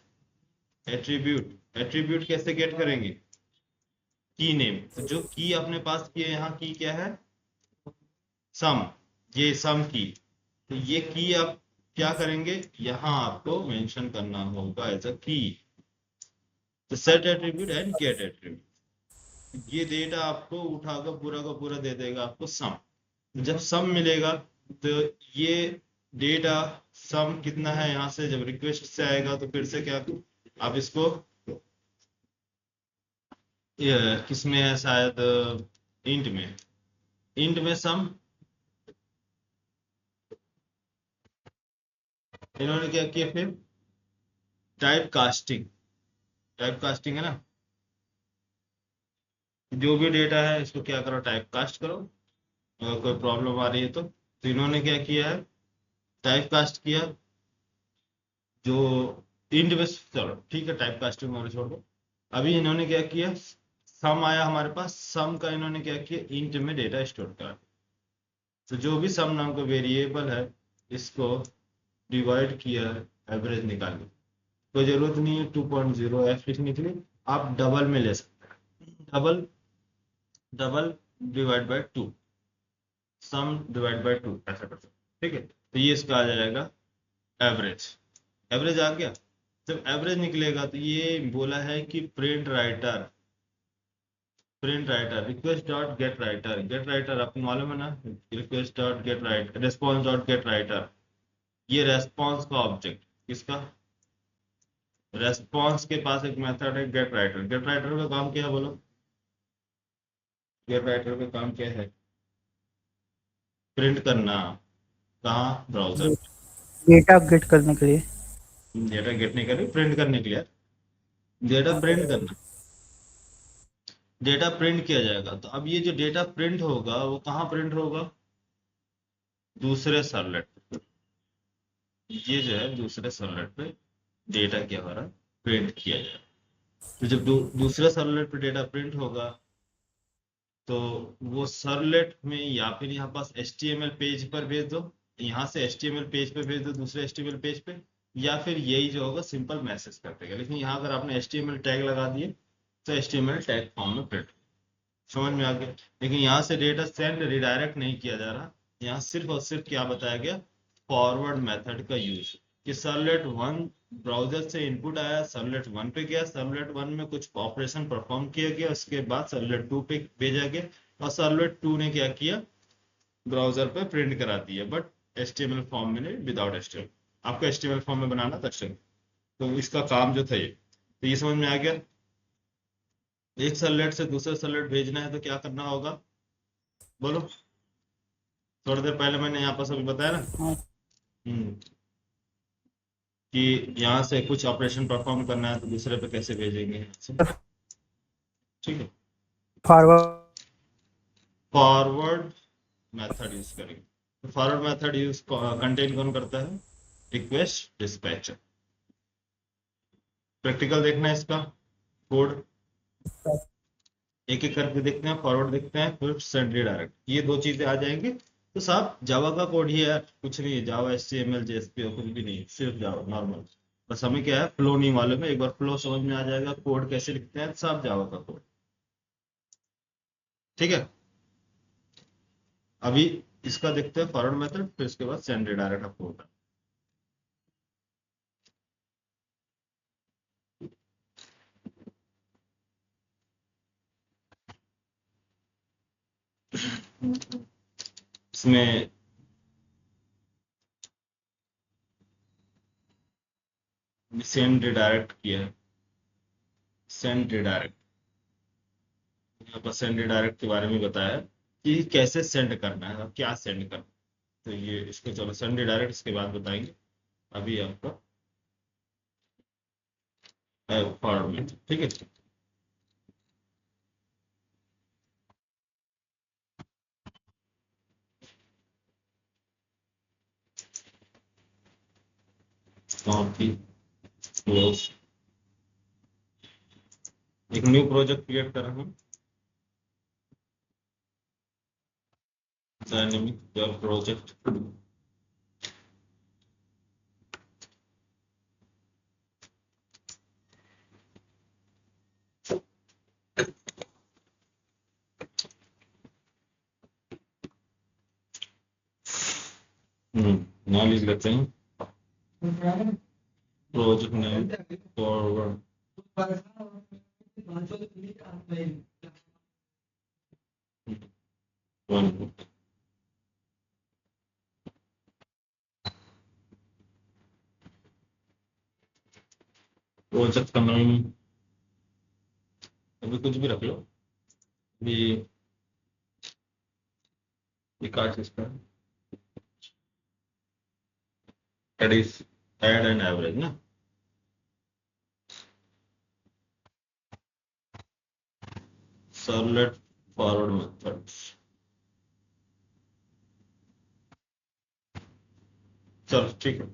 attribute, attribute कैसे गेट करेंगे, की नेम। तो जो की अपने पास की है, यहाँ की क्या है, सम, ये सम की। तो ये की आप क्या करेंगे, यहाँ आपको मेंशन करना होगा एज अ की। तो set attribute and get attribute, ये डेटा आपको उठाकर पूरा का पूरा दे देगा आपको सम। जब सम मिलेगा तो ये डेटा सम कितना है, यहाँ से जब रिक्वेस्ट से आएगा तो फिर से क्या, आप इसको किसमें है शायद, इंट में, इंट में सम। इन्होंने क्या किया फिर, टाइप कास्टिंग, टाइप कास्टिंग है ना, जो भी डेटा है इसको क्या करो, टाइप कास्ट करो। अगर कोई प्रॉब्लम आ रही है तो इन्होंने क्या किया है, टाइप कास्ट किया, जो इंट में, चलो ठीक है, टाइप कास्टिंग और छोड़ दो। अभी इन्होंने क्या किया, सम आया हमारे पास, सम का इन्होंने क्या किया, इंट में डेटा स्टोर करा। तो जो भी सम नाम का वेरिएबल है इसको डिवाइड किया है एवरेज निकालने, कोई जरूरत नहीं है 2.0 एफ लिखने के लिए, आप डबल में ले सकते हैं, double, double divide by 2, sum divide by 2 ऐसा कर सकते, ठीक है। तो ये इसका आ जाएगा एवरेज, एवरेज आ गया। जब एवरेज निकलेगा तो ये बोला है कि print writer, print writer request dot gate writer, gate writer आपको मालूम है ना, request dot gate writer, response dot gate writer, ये रेस्पॉन्स का ऑब्जेक्ट, किसका, रेस्पॉन्स के पास एक मेथड है गेट राइटर। गेट राइटर का काम क्या है बोलो, गेट राइटर का काम क्या है, प्रिंट करना, कहाँ, ब्राउजर, डेटा अपडेट करने के लिए। डेटा गेट नहीं करें, प्रिंट करने के लिए, डेटा प्रिंट करना, डेटा प्रिंट किया जाएगा। तो अब ये जो डेटा प्रिंट होगा वो कहाँ प्रिंट होगा, दूसरे सर्वलेट पे। ये जो है दूसरे सर्वलेट पे डेटा क्या हो रहा है, प्रिंट किया जाएगा। तो जब दूसरे सर्वलेट पे डेटा प्रिंट होगा तो वो सर्वलेट में या फिर यहाँ पास HTML पेज पर भेज दो, यहाँ से HTML पेज पे भेज दो, दूसरे HTML पेज पे, या फिर यही जो होगा सिंपल मैसेज कर देगा। लेकिन यहाँ अगर आपने HTML टैग लगा दिए तो HTML टैग फॉर्म में प्रिंट, समझ में आ गया। लेकिन यहाँ से डेटा सेंड रिडायरेक्ट नहीं किया जा रहा, यहाँ सिर्फ और सिर्फ क्या बताया गया, फॉरवर्ड मेथड का यूज, कि सर्वलेट 1 ब्राउजर से इनपुट आया, सर्वलेट 1 पे गया, सर्वलेट 1 में कुछ ऑपरेशन परफॉर्म किया गया, उसके बाद सर्वलेट 2 पे भेजा गया, और सर्वलेट 2 ने क्या किया, ब्राउजर पे प्रिंट करा दिया, बट HTML फॉर्म में नहीं, विदाउट HTML। आपको HTML फॉर्म में बनाना था स्ट्रिंग, तो इसका काम जो था ये, तो ये समझ में आ गया। एक सर्वलेट से दूसरे सर्वलेट भेजना है तो क्या करना होगा, बोलो। थोड़ी देर पहले मैंने यहाँ पर सभी बताया ना। हाँ, हम्म कि यहाँ से कुछ ऑपरेशन परफॉर्म करना है तो दूसरे पे कैसे भेजेंगे यहाँ से, ठीक है। फॉरवर्ड फॉरवर्ड मेथड यूज करेंगे, तो फॉरवर्ड मेथड यूज कंटेन कौन करता है, रिक्वेस्ट डिस्पैचर। प्रैक्टिकल देखना है इसका कोड, एक एक करके देखते हैं, फॉरवर्ड देखते हैं, फिर सेंड रिडायरेक्ट, ये दो चीजें आ जाएंगी तो साहब जावा का कोड ही है, कुछ नहीं है, जावा HTML JSP और कुछ भी नहीं है, सिर्फ जावा नॉर्मल। बस हमें क्या है, फ्लो नहीं मालूम है, एक बार फ्लो समझ में आ जाएगा, कोड कैसे लिखते हैं, साहब जावा का कोड, ठीक है। अभी इसका देखते हैं फॉरवर्ड मेथड, फिर उसके बाद सेंड रिडायरेक्ट आपको होगा। इसमें सेंड रिडायरेक्ट किया है, सेंड रिडायरेक्ट, यहाँ पर सेंड रिडायरेक्ट के बारे में बताया कि कैसे सेंड करना है और क्या सेंड करना है, तो ये इसको चलो सेंड रिडायरेक्ट इसके बाद बताएंगे। अभी आपका फॉरवर्ड में, ठीक है। कॉपी क्लोज, एक न्यू प्रोजेक्ट क्रिएट कर रहा हूँ, डायनेमिक वेब प्रोजेक्ट। नाम लिख लेते हैं, प्रोजेक्ट नेम फॉरवर्ड, प्रोजेक्ट का नाम अभी कुछ भी रख लो, अभी ये क्या चीज का, ऐड एंड एवरेज ना, सर्वलेट फॉरवर्ड मेथड्स, चलो ठीक है,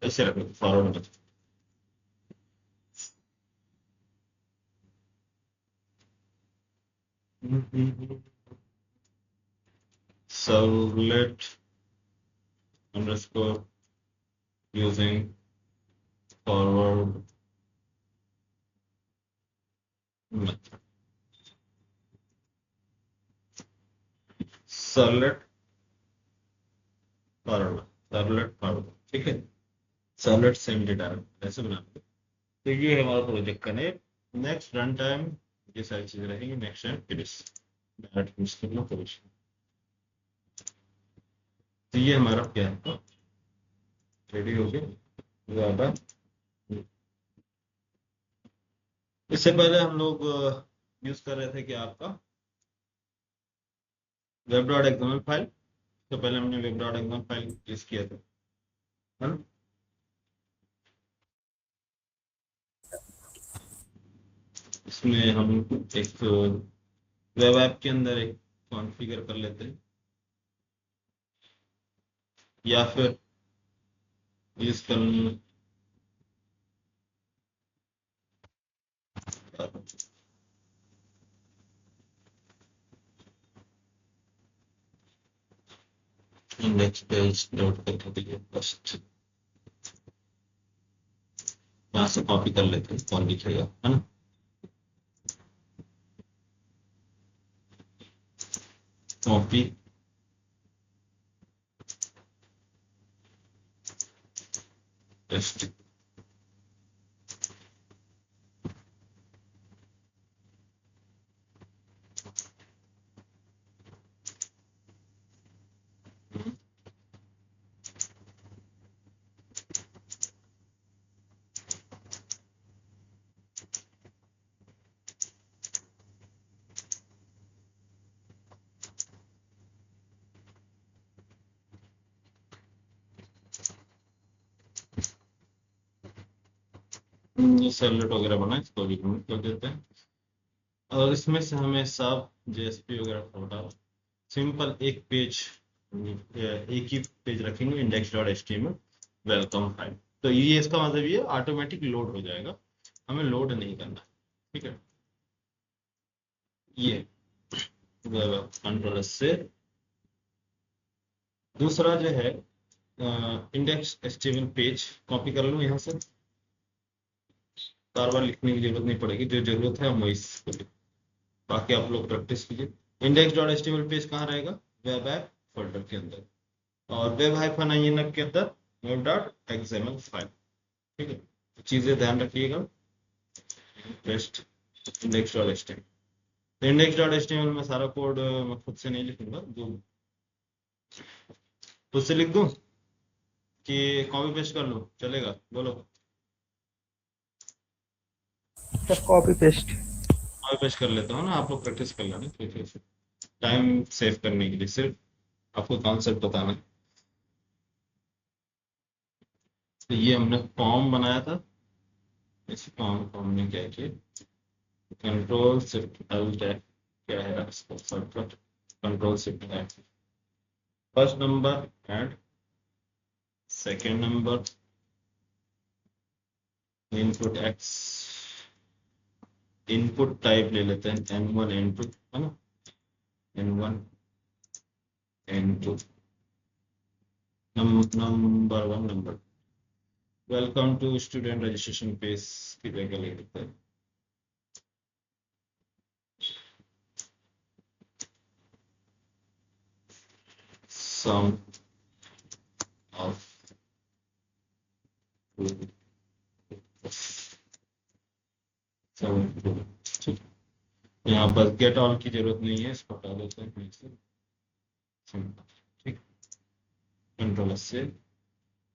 ऐसे रख लो forward method. Servlet underscore using forward method, servlet forward, servlet forward, ठीक है, सर्वलेट सेंड डायरेक्ट, ऐसे बनाते हैं। तो ये है हमारा प्रोजेक्ट का नेम। नेक्स्ट रन टाइम, ये सारी चीजें रहेंगी, next time finish, direct finish कर लो फिनिश। तो ये हमारा क्या है, रेडी हो गया ज्यादा। इससे पहले हम लोग यूज कर रहे थे कि आपका वेब डॉट एक्सएमएल फाइल, तो पहले हमने web dot XML file use किया था, है ना। इसमें हम एक वेब ऐप के अंदर एक कॉन्फ़िगर कर लेते हैं, या फिर यूज कर इंडेक्स पेज लोड करने के लिए फर्स्ट यहाँ से कॉपी कर लेते हैं, कौन लिखेगा, है ना। Copy test. ये सर्वलेट वगैरह बना, इसको भी रिमूव कर देते हैं। और इसमें से हमें सब जेएसपी वगैरह हटा, सिंपल एक पेज, एक ही पेज रखेंगे, index dot HTML welcome file. तो ये इसका मतलब ये ऑटोमेटिक लोड हो जाएगा, हमें लोड नहीं करना। ठीक है, ये कंट्रोल से। दूसरा जो है इंडेक्स एचटीएमएल पेज कॉपी कर लूँ यहाँ से, बार बार लिखने की जरूरत नहीं पड़ेगी, जो जरूरत है हम वही बाकी आप लोग प्रैक्टिस कीजिए। इंडेक्स डॉट एचटीएमएल पेज कहाँ रहेगा? वेब ऐप फोल्डर के अंदर, और वेब हाइफन आईएनएफ के अंदर वेब डॉट एक्सएमएल फाइल। ठीक है, तो चीजें ध्यान रखिएगा। Paste index dot HTML, index dot HTML में सारा कोड मैं खुद से नहीं लिखूंगा, जो खुद से लिख दूं कि कॉपी पेस्ट कर लूं, चलेगा? बोलो। Sir copy paste. Copy paste कर लेता हूँ ना, आप लोग प्रैक्टिस कर लेना, ठीक है। टाइम सेव करने के लिए सिर्फ आपको कॉन्सेप्ट बताना है। तो ये हमने फॉर्म बनाया था, इस फॉर्म को हमने क्या किया, कंट्रोल शिफ्ट एल टैब, क्या है इसको shortcut, control shift L, first number and second number, input X, input type ले लेते हैं n1 n2, है ना, n1 n2, number one number, welcome to student registration page की जगह ले लेते हैं सम ऑफ, ठीक। यहाँ पर गेट ऑल की जरूरत नहीं है, इसको हटा देते हैं फिर से, ठीक। कंट्रोल से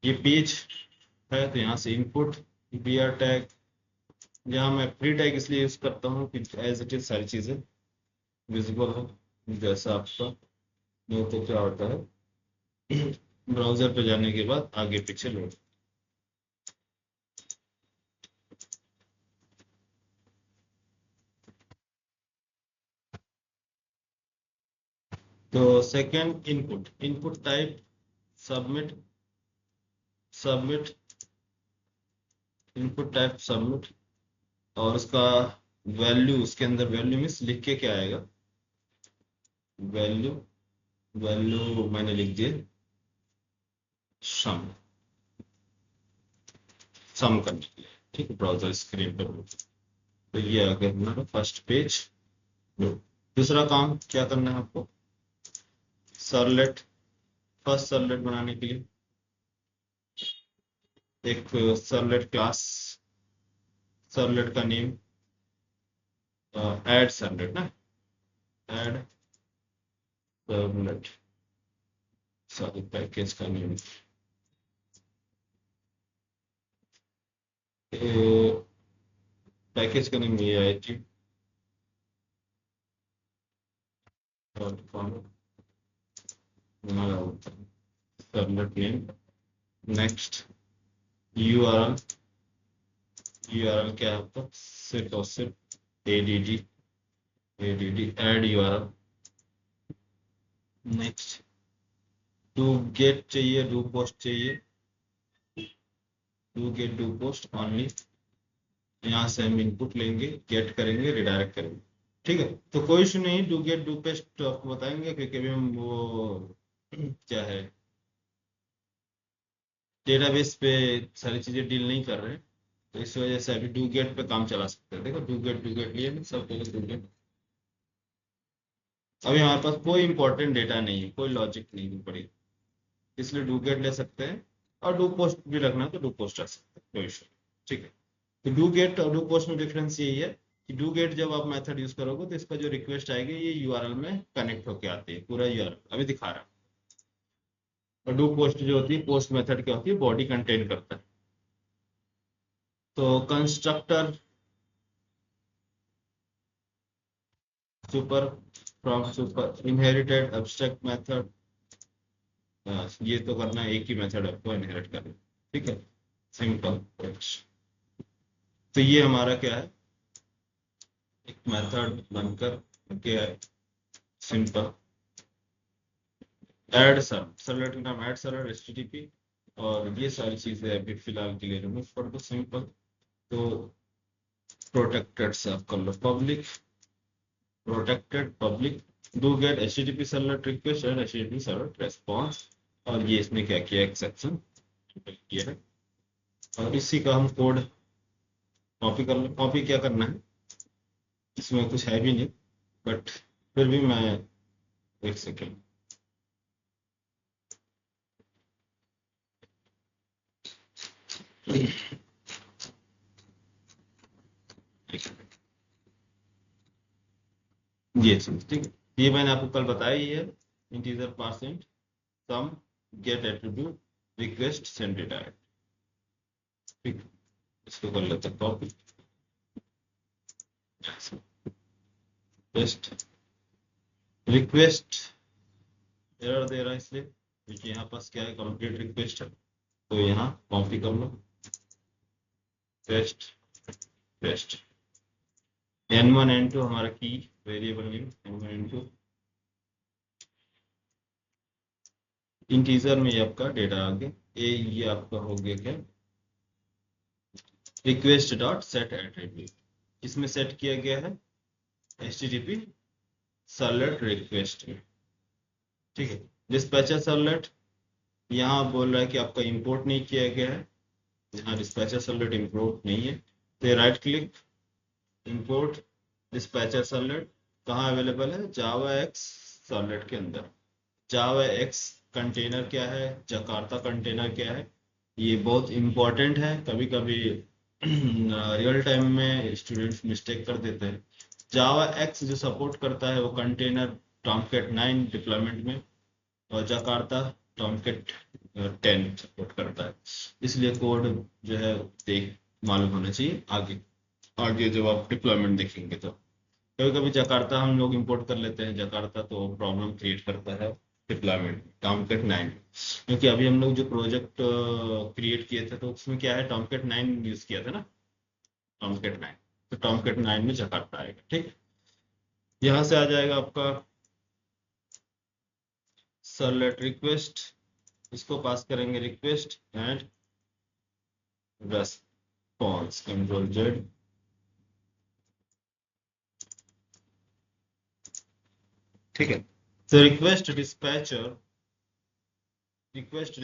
ये पेज है, तो यहाँ से इनपुट बी आर टैग, यहाँ मैं फ्री टैग इसलिए यूज करता हूँ कि एज इट इज सारी चीजें विजिबल हो, जैसा आपका नहीं तो क्या होता है ब्राउजर पे जाने के बाद आगे पीछे लोड। तो second input, input type submit, submit input type submit, और उसका वैल्यू, उसके अंदर वैल्यू मीन्स लिख के क्या आएगा, वैल्यू, वैल्यू मैंने लिख दिया सम, सम करने के लिए, ठीक है, ब्राउजर स्क्रीन पर। तो ये आ गया हमारा फर्स्ट पेज। दूसरा काम क्या करना है आपको, सर्वलेट, फर्स्ट सर्वलेट बनाने के लिए एक सर्वलेट क्लास, सर्वलेट का नेम ऐड सर्वलेट ना, ऐड सर्वलेट, सॉरी पैकेज का नेम पैकेज का नेम ये I T servlet name. Next URL, URL क्या है आपका, सिर्फ और सिर्फ ADD, ADD add URL. Next to get चाहिए, डू पोस्ट चाहिए, do get do post only, यहाँ से हम इनपुट लेंगे, गेट करेंगे, रिडायरेक्ट करेंगे, ठीक है। तो कोई इशू नहीं, डू गेट डू पेस्ट तो आपको बताएंगे, क्योंकि अभी हम वो क्या है डेटाबेस पे सारी चीजें डील नहीं कर रहे हैं, तो इस वजह से अभी डू गेट पे काम चला सकते हैं। देखो डू गेट लिए ना सब जगह डू गेट, अभी हमारे पास कोई इंपॉर्टेंट डेटा नहीं है, कोई लॉजिक नहीं पड़ी, इसलिए डू गेट ले सकते हैं। और डू पोस्ट भी रखना है तो डू पोस्ट रख सकते हैं, कोई इशू। ठीक है, तो डू गेट और डू पोस्ट में डिफरेंस यही है कि डू गेट जब आप मेथड यूज करोगे तो इसका जो रिक्वेस्ट आएगी ये यूआरएल में कनेक्ट होके आती है, पूरा यूआरएल अभी दिखा रहा है। और डू पोस्ट जो होती है, पोस्ट मेथड क्या होती है, बॉडी कंटेन करता है। तो constructor super from super inherited abstract method, ये तो करना है, एक ही मेथड आपको इनहेरिट करना है। ठीक है, सिंपल। तो ये हमारा क्या है, एक मेथड बनकर क्या है, सिंपल ऐड सर्वलेट का नाम ऐड सर्वर एचटीटीपी, और ये सारी चीजें अभी फिलहाल के लिए रिमूव कर दो, सिंपल। तो प्रोटेक्टेड सर्व कर लो, public protected public do get HTTP servlet request and HTTP servlet response, और ये इसमें क्या किया, एक्सेप्शन किया है। और इसी का हम कोड कॉपी कर लो। कॉपी क्या करना है, इसमें कुछ है भी नहीं, बट फिर भी मैं एक सेकेंड, ये चीज ठीक है, ये मैंने आपको कल बताया ही है, integer percent sum get attribute request send direct. ठीक है, इसको कर लेते हैं कॉपी पेस्ट। रिक्वेस्ट एरर दे रहा है इसलिए क्योंकि यहाँ पास क्या है, कंप्लीट रिक्वेस्ट है, तो यहाँ कॉपी कर लो, पेस्ट पेस्ट। n1 n2 हमारा की variable name n1 n2, integer में ये आपका डेटा आ गया, ये आपका हो गया क्या, रिक्वेस्ट डॉट सेट एट्रीब्यूट, इसमें सेट किया गया है http सर्वलेट रिक्वेस्ट में। ठीक है, डिस्पैचर सर्वलेट यहाँ बोल रहा है कि आपका इंपोर्ट नहीं किया गया है, यहाँ डिस्पैचर सर्वलेट इंपोर्ट नहीं है, तो right click import dispatcher servlet, कहाँ अवेलेबल है, जावा एक्स सर्वलेट के अंदर। जावा एक्स कंटेनर क्या है, जकार्ता कंटेनर क्या है, ये बहुत इंपॉर्टेंट है। कभी कभी रियल टाइम में स्टूडेंट्स मिस्टेक कर देते हैं। जावा एक्स जो सपोर्ट करता है वो कंटेनर टॉमकेट 9 डिप्लॉयमेंट में, और जकार्ता टॉमकेट 10 सपोर्ट करता है, इसलिए कोड जो है देख मालूम होना चाहिए आगे आगे जब आप डिप्लॉयमेंट देखेंगे तो। कभी कभी जकार्ता हम लोग इंपोर्ट कर लेते हैं, जकार्ता तो प्रॉब्लम क्रिएट करता है डिप्लॉयमेंट टॉमकेट 9, क्योंकि अभी हम लोग जो प्रोजेक्ट क्रिएट किए थे तो उसमें क्या है, टॉमकेट 9 यूज किया था ना, टॉमकेट 9, तो टॉमकेट 9 में जकार्ता आएगा। ठीक, यहाँ से आ जाएगा आपका सर्वलेट रिक्वेस्ट, इसको पास करेंगे request and response, control Z. ठीक है, तो रिक्वेस्ट डिस्पैचर, ये रिक्वेस्ट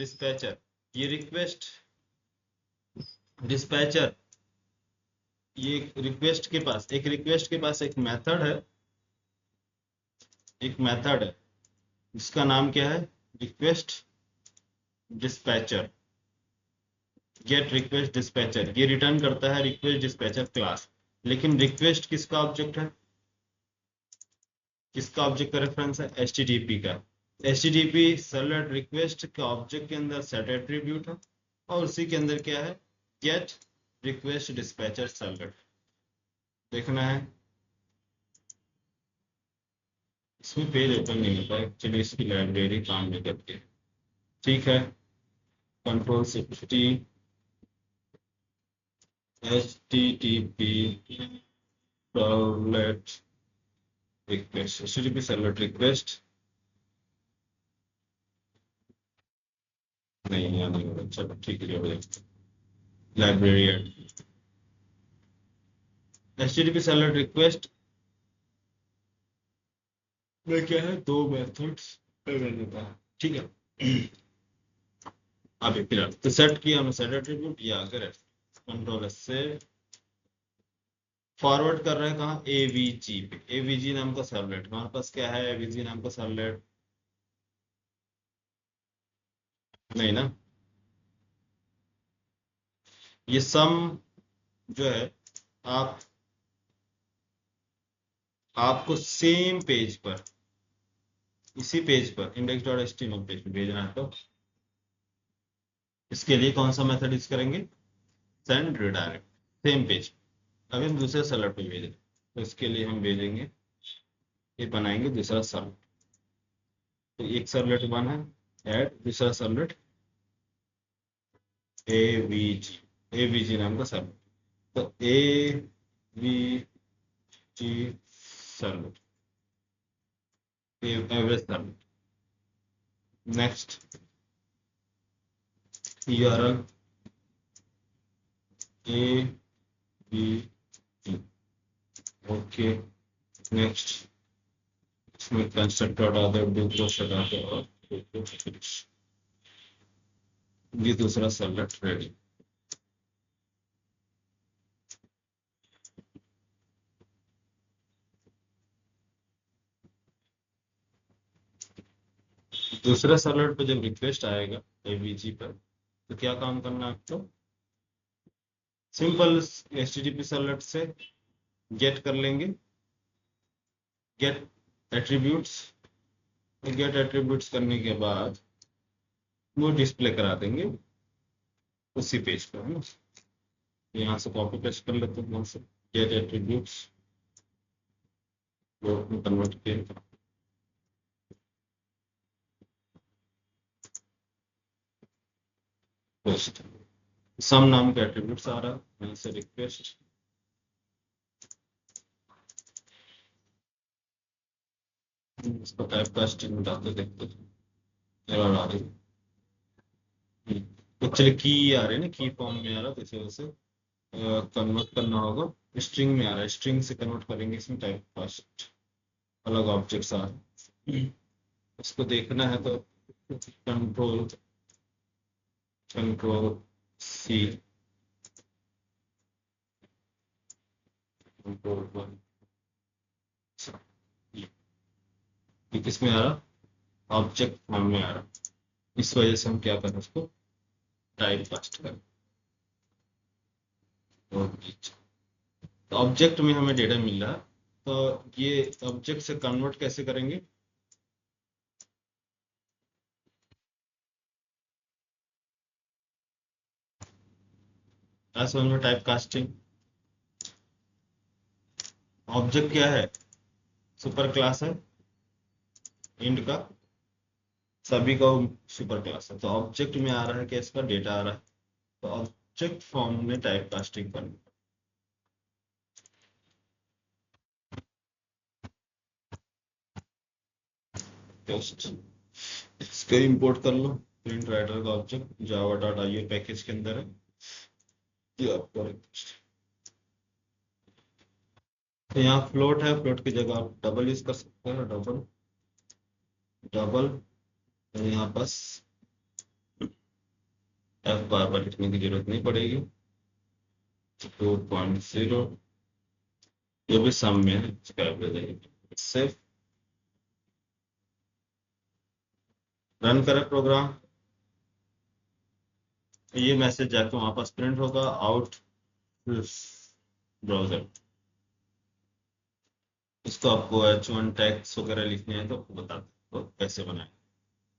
डिस्पैचर, ये रिक्वेस्ट के पास एक मेथड है, जिसका नाम क्या है, request dispatcher, gate request dispatcher. ये रिटर्न करता है रिक्वेस्ट डिस्पैचर क्लास, लेकिन रिक्वेस्ट किसका ऑब्जेक्ट है, किसका ऑब्जेक्ट का रेफरेंस है, एचटीटीपी का। एचटीटीपी सर्वलेट रिक्वेस्ट के ऑब्जेक्ट के अंदर सेट एट्रीब्यूट है, और उसी के अंदर क्या है, गेट रिक्वेस्ट डिस्पैचर सर्वलेट देखना है। इसमें पेज ओपन नहीं होता एक्चुअली, इसकी लाइब्रेरी काम नहीं करती। ठीक है, control T HTTP servlet request, HTTP servlet request नहीं याद नहीं हो रहा, चलो ठीक है, लाइब्रेरी एचटीटीपी सर्वलेट रिक्वेस्ट में क्या है, दो मेथड्स अवेलेबल है। ठीक है, अभी फिलहाल तो सेट किया हमने सेट एट्रीब्यूट, या अगर कंट्रोल एस से फॉरवर्ड कर रहे हैं कहाँ, एवीजी पे, एवीजी नाम का सर्वलेट हमारे पास क्या है, एवीजी नाम का सर्वलेट नहीं ना, ये सम जो है आप आपको सेम पेज पर, इसी पेज पर index.html पेज पे भेजना है, तो इसके लिए कौन सा मेथड यूज करेंगे? Send redirect, same page. अब हम दूसरे सर्वर पे भेजें, तो इसके लिए हम भेजेंगे, ये बनाएंगे दूसरा सर्वर। तो एक सर्वलेट बना है, ऐड दूसरा सर्वलेट एवीजी, एवीजी नाम का सर्वलेट। तो AVG servlet, average servlet. Next URL AVG, okay. Next इसमें कंस्ट्रक्टर डाल दो, डू पोस्ट डाल दो और ये दूसरा सर्वलेट रेडी। दूसरे सर्वलेट पे जब रिक्वेस्ट आएगा एवीजी पर, तो क्या काम करना है आपको? सिंपल एचटीटीपी सर्वलेट से गेट कर लेंगे, गेट एट्रीब्यूट्स। गेट एट्रीब्यूट्स करने के बाद वो डिस्प्ले करा देंगे उसी पेज पर, है ना। यहाँ से कॉपी पेस्ट कर लेते हैं, यहाँ से गेट एट्रीब्यूट्स को कन्वर्ट किया, पोस्ट। सम नाम का एट्रीब्यूट्स आ रहा है, यहाँ से रिक्वेस्ट, इसको टाइप कास्टिंग डालते देखते एरर आ रही है। एक्चुअली की आ रही है ना, की फॉर्म में आ रहा है, तो इस वजह से कन्वर्ट करना होगा। स्ट्रिंग में आ रहा है, स्ट्रिंग से कन्वर्ट करेंगे, इसमें टाइप कास्ट अलग ऑब्जेक्ट्स आ रहे हैं। इसको देखना है तो कंट्रोल कंट्रोल सी, कंट्रोल ये किस में आ रहा? ऑब्जेक्ट फॉर्म में आ रहा। इस वजह से हम क्या करें, उसको टाइप कास्ट करें। तो ऑब्जेक्ट में हमें डेटा मिल रहा है, तो ये ऑब्जेक्ट से कन्वर्ट कैसे करेंगे? समझ में? टाइप कास्टिंग ऑब्जेक्ट क्या है? सुपर क्लास है इंड का, सभी का सुपर क्लास है। तो ऑब्जेक्ट में आ रहा है क्या? इसका डेटा आ रहा है, तो ऑब्जेक्ट फॉर्म में टाइप कास्टिंग करनी। टेस्ट, इसको इंपोर्ट कर लो, प्रिंट राइटर का object Java dot I package के अंदर है, ये आपको तो यहाँ फ्लोट है, फ्लोट की जगह आप डबल यूज कर सकते हो, डबल डबल। तो यहाँ बस एफ बार बार लिखने की जरूरत नहीं पड़ेगी। 2.0 ये भी सम में है, इसका एवरेज है। सेव, रन करें प्रोग्राम, ये मैसेज जाके वहां पास प्रिंट होगा, आउट ब्राउजर। इसको आपको H1 टैग्स वगैरह लिखने हैं तो आपको बता दो कैसे बनाए।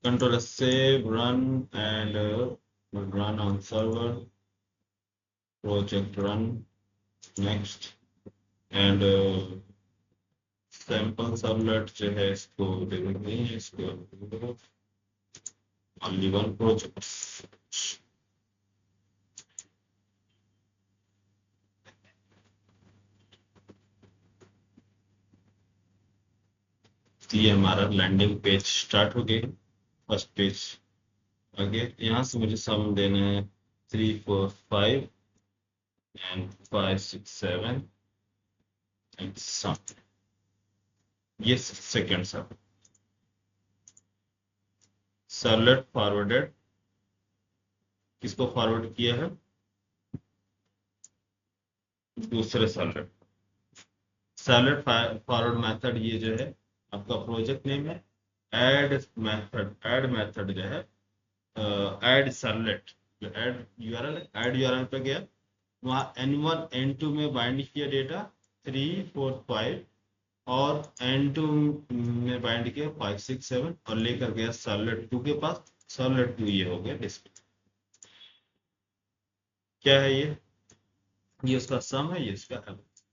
Control save, run and run on server, project run, next and sample servlet जो है इसको जरूरत नहीं है, इसको ओनली वन प्रोजेक्ट। ये हमारा लैंडिंग पेज स्टार्ट हो गई, फर्स्ट पेज। आगे यहाँ से मुझे सम देना है 3 4 5 एंड 5 6 7 एंड सम। ये सेकेंड सब सर्वलेट फॉरवर्डेड, किसको फॉरवर्ड किया है? दूसरे सर्वलेट। सर्वलेट फॉरवर्ड मेथड ये जो है आपका प्रोजेक्ट नेम है। ऐड मेथड जो है ऐड सर्वलेट, जो ऐड यूआरएल है, ऐड यूआरएल पे गया, वहाँ N1 N2 में बाइंड किया डेटा 3 4 5 और N2 में बाइंड किया 5 6 7 और लेकर गया सर्वलेट 2 के पास। सर्वलेट 2 ये हो गया डिस्प्ले। क्या है ये उसका सम है, ये इसका एवरेज।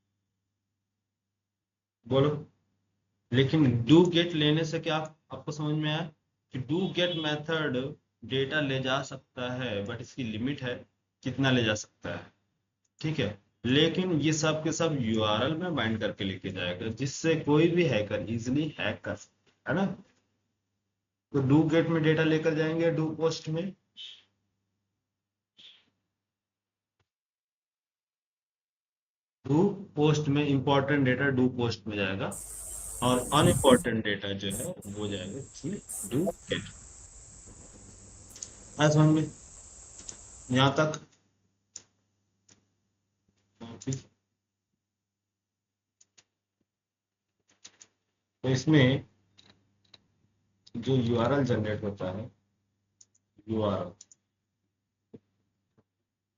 बोलो। लेकिन डू गेट लेने से क्या आपको समझ में आया कि डू गेट मेथड डेटा ले जा सकता है, बट इसकी लिमिट है कितना ले जा सकता है, ठीक है। लेकिन ये सब के सब यूआरएल में बाइंड करके लेके जाएगा, जिससे कोई भी हैकर इजिली हैक कर सकता है ना। तो डू गेट में डेटा लेकर जाएंगे, डू पोस्ट में डू पोस्ट में इंपॉर्टेंट डेटा डू पोस्ट में जाएगा और अनइम्पॉर्टेंट डेटा जो है वो जाएगा इसमें डू गेट। आज समझ में यहाँ तक। तो इसमें जो यूआरएल जनरेट होता है, यूआरएल,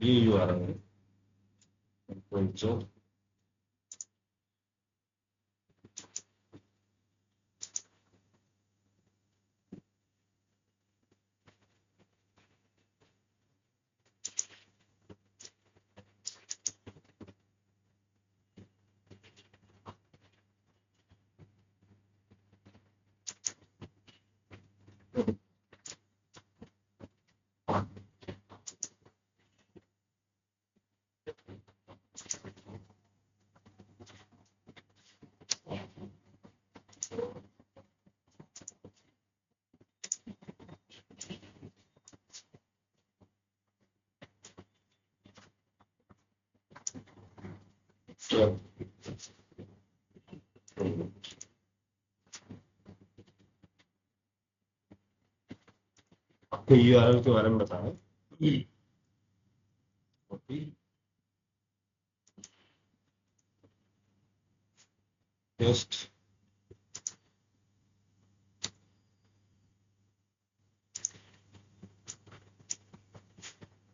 ये यूआरएल है कोई जो आपको यूआरएल के बारे में बताना जस्ट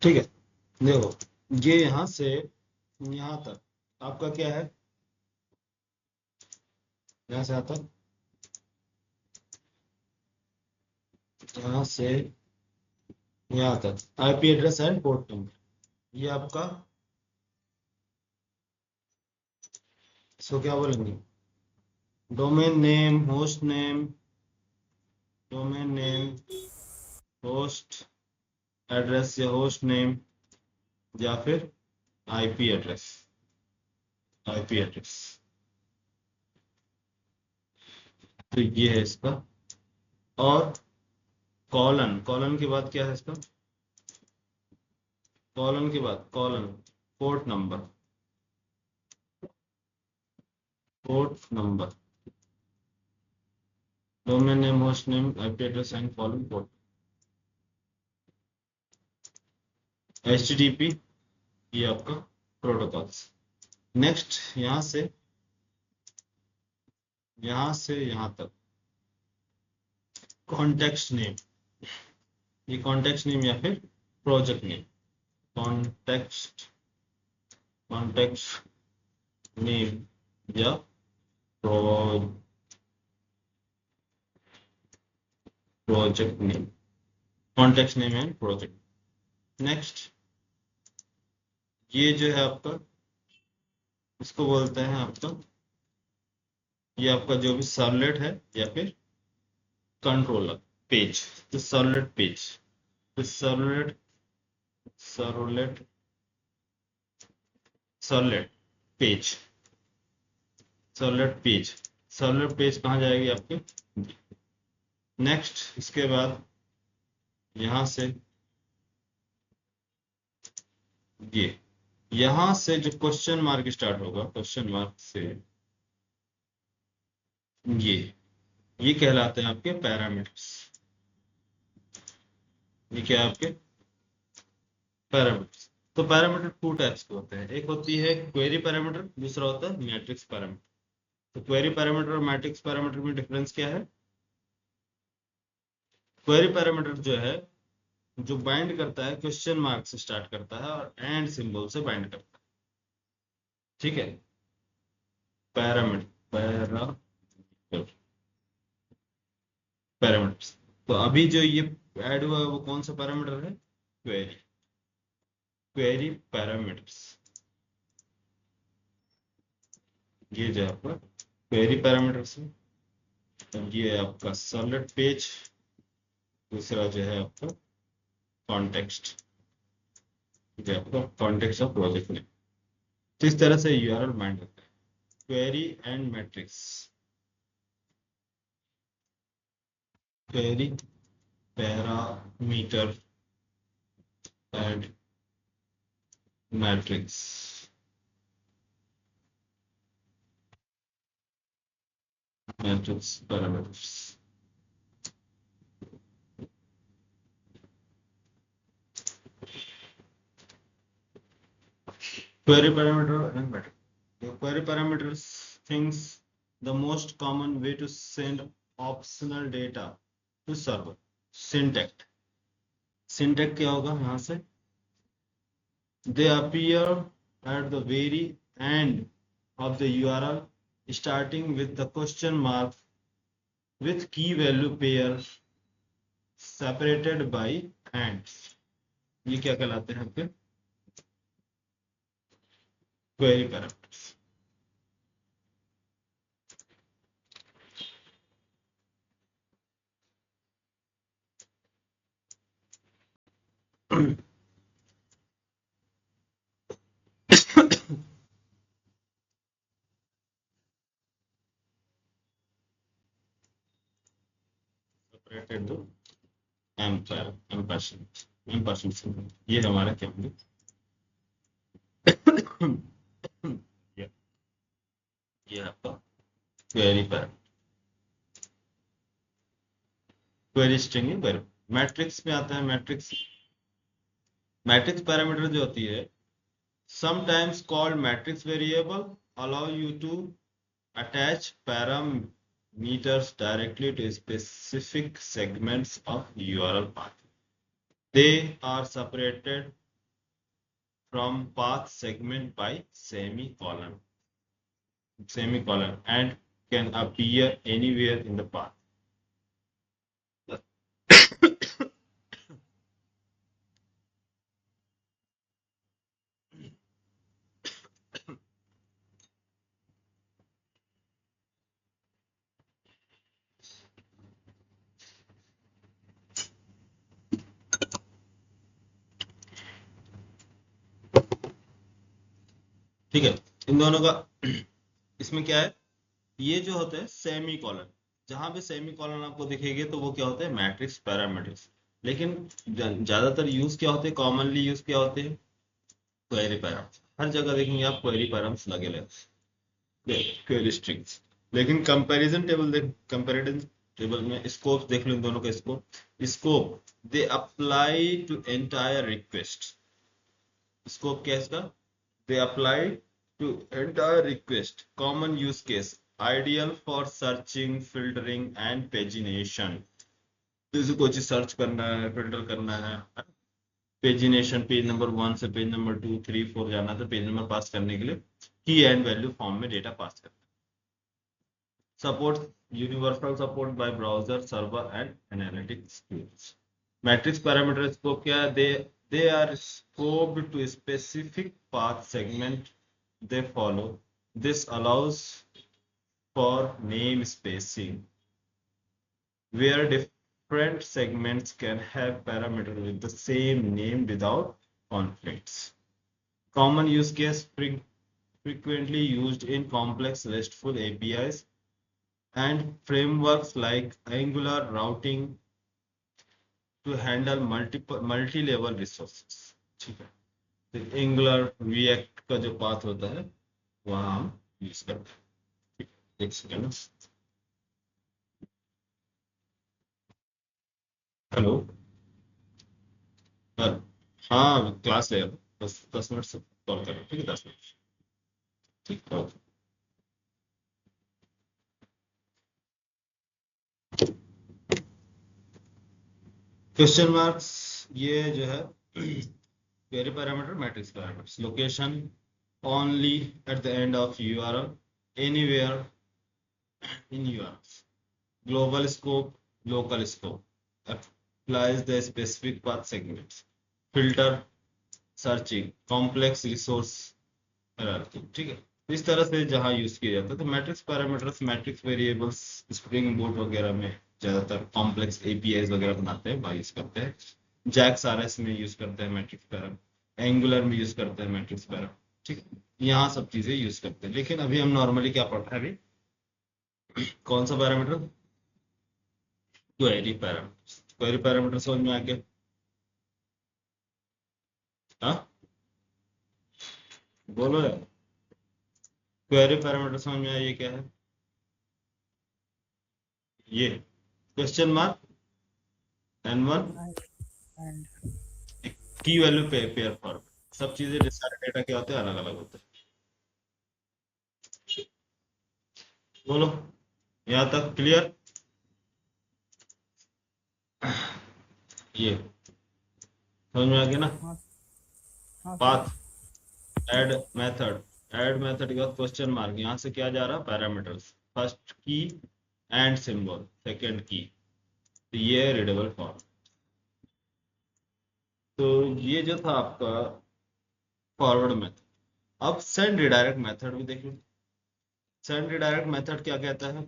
ठीक है। देखो ये यहाँ से यहाँ तक आपका क्या है, यहाँ से आता यहाँ से यहाँ तक IP address and port number, ये आपका इसको क्या बोलेंगे, domain name, host name, domain name, host address या होस्ट नेम, या फिर आईपी एड्रेस, आईपी एड्रेस। तो ये है इसका। और कॉलन, कॉलन के बाद क्या है इसका, कॉलन के बाद colon port number, port number, domain name, host name, IP address and colon port. HTTP ये आपका प्रोटोकॉल्स। नेक्स्ट यहाँ से यहाँ तक कॉन्टेक्स्ट नेम, ये कॉन्टेक्स्ट नेम या फिर project name, context context name या project name, context name and project. Next ये जो है आपका, इसको बोलते हैं आपका, ये आपका जो भी सर्वलेट है या फिर कंट्रोलर पेज, तो सर्वलेट पेज, तो servlet servlet servlet page, servlet page, servlet page कहाँ जाएगी आपके। नेक्स्ट इसके बाद यहाँ से ये यहाँ से जो क्वेश्चन मार्क स्टार्ट होगा, क्वेश्चन मार्क से ये कहलाते हैं आपके पैरामीटर्स। ये क्या है आपके पैरामीटर्स। तो पैरामीटर टू टाइप्स के होते हैं, एक होती है क्वेरी पैरामीटर, दूसरा होता है मैट्रिक्स पैरामीटर। तो क्वेरी पैरामीटर और मैट्रिक्स पैरामीटर में डिफरेंस क्या है। क्वेरी पैरामीटर जो है जो बाइंड करता है क्वेश्चन मार्क से स्टार्ट करता है और एंड सिंबल से बाइंड करता है। ठीक है, पैरामीटर पैरामीटर्स। तो अभी जो ये ऐड हुआ है वो कौन सा पैरामीटर है? Query, query parameters. ये जो है आपका क्वेरी पैरामीटर्स है। तो ये आपका सॉलिड पेज, दूसरा जो है आपका कॉन्टेक्स्ट, जो है आपका कॉन्टेक्स्ट ऑफ प्रोजेक्ट नेम। तो इस तरह से यूआरएल बाइंड होता है, query and matrix. Query parameter and matrix. Matrix parameters. Query parameter and method. The query parameters things the most common way to send optional data to server. Syntax. Syntax क्या होगा यहाँ से? They appear at the very end of the URL, starting with the question mark with key value pair separated by ands. ये क्या कहलाते हैं आपके? Query parameters. Separated the ampersand symbol. ये हमारा क्या होंगे? ये ये आपका क्वेरी पैरामीटर, क्वेरी स्ट्रिंग है क्वेरी। मैट्रिक्स में आता है मैट्रिक्स। मैट्रिक्स पैरामीटर जो होती है, sometimes called matrix variable, allow you to attach parameters directly to specific segments of URL path. They are separated from path segment by semicolon and can appear anywhere in the path. ठीक है, इन दोनों का इसमें क्या है, ये जो होता है सेमी कॉलन, जहां पे सेमी कॉलन आपको दिखेगी तो वो क्या होते हैं? Matrix parameters. लेकिन ज्यादातर यूज क्या होते हैं, कॉमनली यूज क्या होते हैं? Query params. हर जगह देखेंगे आप क्वेरी पैराम्स लगे रहते, क्वेरी स्ट्रिंग्स। लेकिन कंपैरिजन टेबल कंपैरिजन टेबल में स्कोप देख लो, इन दोनों का scope. Scope they apply to entire request. Scope क्या है इसका? They apply to entire request. Common use case, ideal for searching, filtering and pagination. जैसे कोई चीज सर्च करना है, फिल्टर करना है, पेजिनेशन, पेज नंबर 1 से पेज नंबर 2, 3, 4 जाना, तो पेज नंबर पास करने के लिए की एंड वैल्यू फॉर्म में डेटा पास करना। Support universal support by browser, server and analytics tools. Matrix parameter scope क्या है? They are scoped to specific path segment they follow. This allows for name spacing, where different segments can have parameters with the same name without conflicts. Common use case frequently used in complex RESTful APIs and frameworks like Angular routing to handle multi-level resources. ठीक है, तो एंगुलर रिएक्ट का जो पाथ होता है वहां हम यूज करते हैं। एक सेकेंड। हेलो। हाँ, क्लास ले लो, 10 मिनट से कॉल करो, ठीक है? 10 मिनट। ठीक है। क्वेश्चन मार्क्स ये जो है query parameter, matrix parameters, location only at the end of URL, anywhere in URL, global scope, local scope, applies the specific path segments, filter, searching, complex resource hierarchy, ठीक है। तो इस तरह से जहाँ यूज किया जाता है, तो matrix parameters, matrix variables spring boot वगैरह में ज्यादातर कॉम्प्लेक्स एपीआईज वगैरह बनाते हैं, यूज करते हैं। जैक्स आरएस में यूज करते हैं मैट्रिक्स पैरामीटर, एंगुलर में यूज करते हैं मैट्रिक्स पैरामीटर, ठीक है। यहाँ सब चीजें यूज करते हैं, लेकिन अभी हम नॉर्मली क्या पढ़ते हैं, अभी कौन सा parameter, query parameter. Query parameter समझ में आ गया? हाँ, बोलो यार, क्वेरी पैरामीटर समझ में आया, ये क्या है? ये क्वेश्चन मार्क n1 एंड की वैल्यू पे पेयर फॉर्म, सब चीजें सारे डेटा क्या होते हैं, अलग अलग होते हैं। बोलो, यहाँ तक क्लियर? ये समझ में आ गया ना? हाँ हाँ sir. Path, add method, add method के बाद क्वेश्चन मार्क, यहाँ से क्या जा रहा है, पैरामीटर्स, फर्स्ट की एंड सिंबल, सेकंड की, तो ये रीडेबल फॉर्म। तो ये जो था आपका फॉरवर्ड मेथड। अब सेंड रिडायरेक्ट मेथड भी देखिए। सेंड रिडायरेक्ट मेथड क्या कहता है?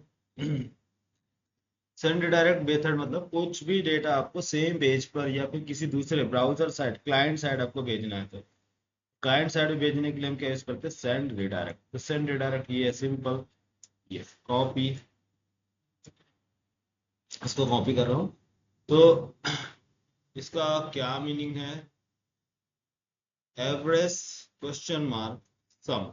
सेंड रिडायरेक्ट मेथड मतलब कुछ भी डेटा आपको सेम पेज पर या फिर किसी दूसरे ब्राउजर साइड, क्लाइंट साइड आपको भेजना है, तो क्लाइंट साइड में भेजने के लिए हम क्या यूज करते हैं, सेंड रिडायरेक्ट। तो सेंड रिडायरेक्ट ये है सिंपल, ये कॉपी, इसको कॉपी कर रहा हूँ। तो इसका क्या मीनिंग है, average question mark sum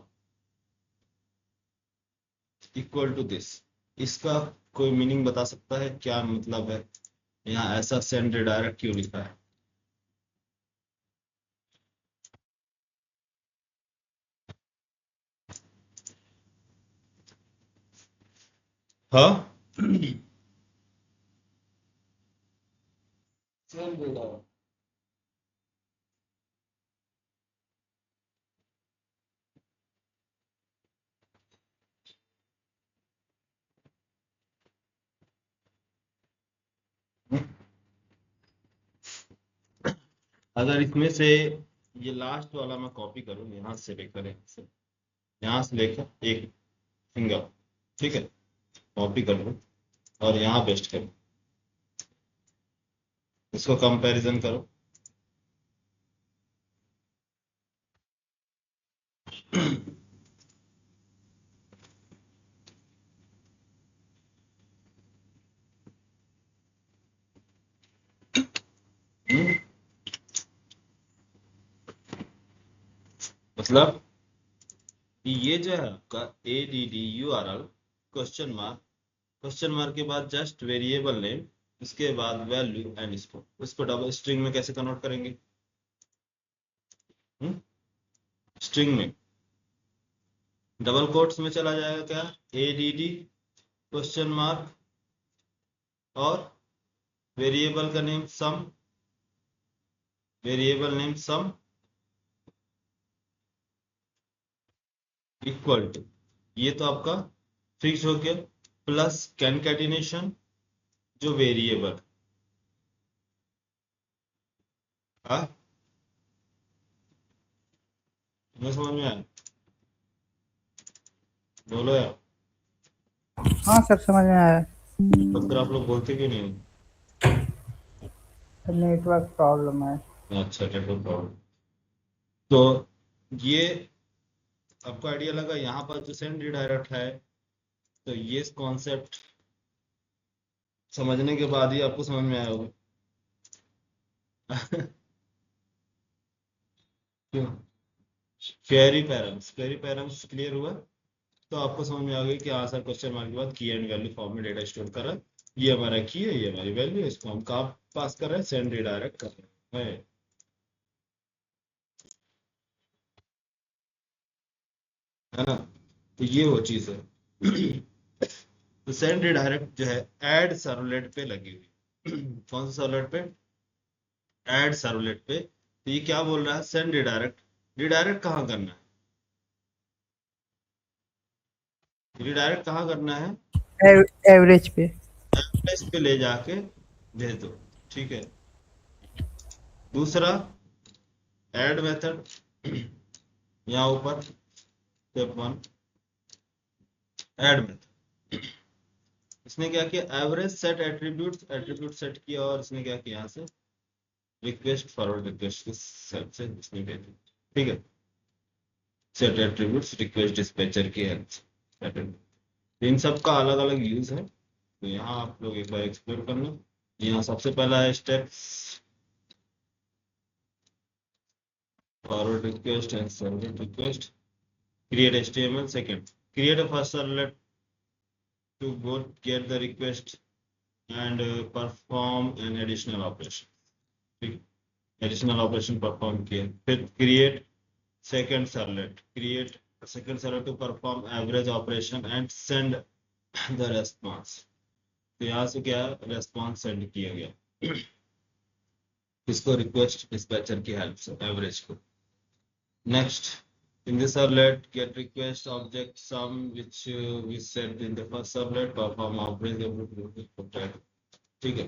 equal to this, इसका कोई मीनिंग बता सकता है, क्या मतलब है? यहाँ ऐसा सेंड रिडायरेक्ट क्यों लिखा है? हाँ सेंड रिडायरेक्ट, अगर इसमें से ये लास्ट वाला मैं कॉपी करूँ, यहाँ से लेकर एक फिंगर, ठीक है, कॉपी कर लूँ और यहाँ पेस्ट करूँ, इसको कंपैरिजन करो। हम्म, मतलब कि ये जो है आपका ADD URL क्वेश्चन मार्क के बाद जस्ट वेरिएबल नेम, इसके बाद वैल्यू एंड इसको डबल स्ट्रिंग में कैसे कन्वर्ट करेंगे? स्ट्रिंग में डबल कोट्स में चला जाएगा क्या, ADD क्वेश्चन मार्क और वेरिएबल का name sum, variable name sum equal to, ये तो आपका फिक्स हो गया, प्लस कैनकेटिनेशन जो वेरिएबल, हाँ समझ में आया? बोलो यार, हाँ सर समझ में आया। तो फिर आप लोग बोलते क्यों नहीं नेटवर्क प्रॉब्लम है। हो? अच्छा, नेटवर्क प्रॉब्लम। तो ये आपको आइडिया लगा, यहाँ पर जो सेंड रिडायरेक्ट है, तो ये कॉन्सेप्ट समझने के बाद ही आपको समझ में आया होगा। क्यों? क्वेरी पैरम्स क्लियर हुआ, तो आपको समझ में आ गई कि हाँ सर, क्वेश्चन मार्क के बाद की एंड वैल्यू फॉर्म में डेटा स्टोर कर रहा है, ये हमारा की है, ये हमारी वैल्यू है, इसको हम कहाँ पास कर रहे हैं, सेंड रिडायरेक्ट कर रहे हैं, है ना? तो ये वो चीज है। तो सेंड रिडायरेक्ट जो है ऐड सर्वलेट पे लगी हुई। कौन सा सर्वलेट पे? ऐड सर्वलेट पे, तो ये क्या बोल रहा है, सेंड रिडायरेक्ट। रिडायरेक्ट कहाँ करना है, रिडायरेक्ट कहाँ करना है, एवरेज पे। एड्रेस पे ले जाके भेज दो, ठीक है। दूसरा ऐड मेथड, यहाँ ऊपर स्टेप 1 ऐड मेथड, इसने क्या किया, average set attribute, attribute set किया और इसने क्या किया, यहाँ से रिक्वेस्ट फॉरवर्ड रिक्वेस्ट के सेट से इसने भेज दिया, ठीक है। सेट एट्रीब्यूट्स रिक्वेस्ट डिस्पैचर की हेल्प से, इन सब का अलग अलग यूज है, तो यहाँ आप लोग एक बार एक्सप्लोर कर लो। यहाँ सबसे पहला है step forward request and servlet request, create HTML. Second, create a first servlet to go get the request and perform an additional operation. ठीक, additional operation perform किया, फिर create second servlet, create a second servlet to perform average operation and send the response. तो यहाँ से क्या response send किया गया इसको request dispatcher की help से average को। Next, in this servlet, get request object sum which we set in the first servlet, perform average every, ठीक है।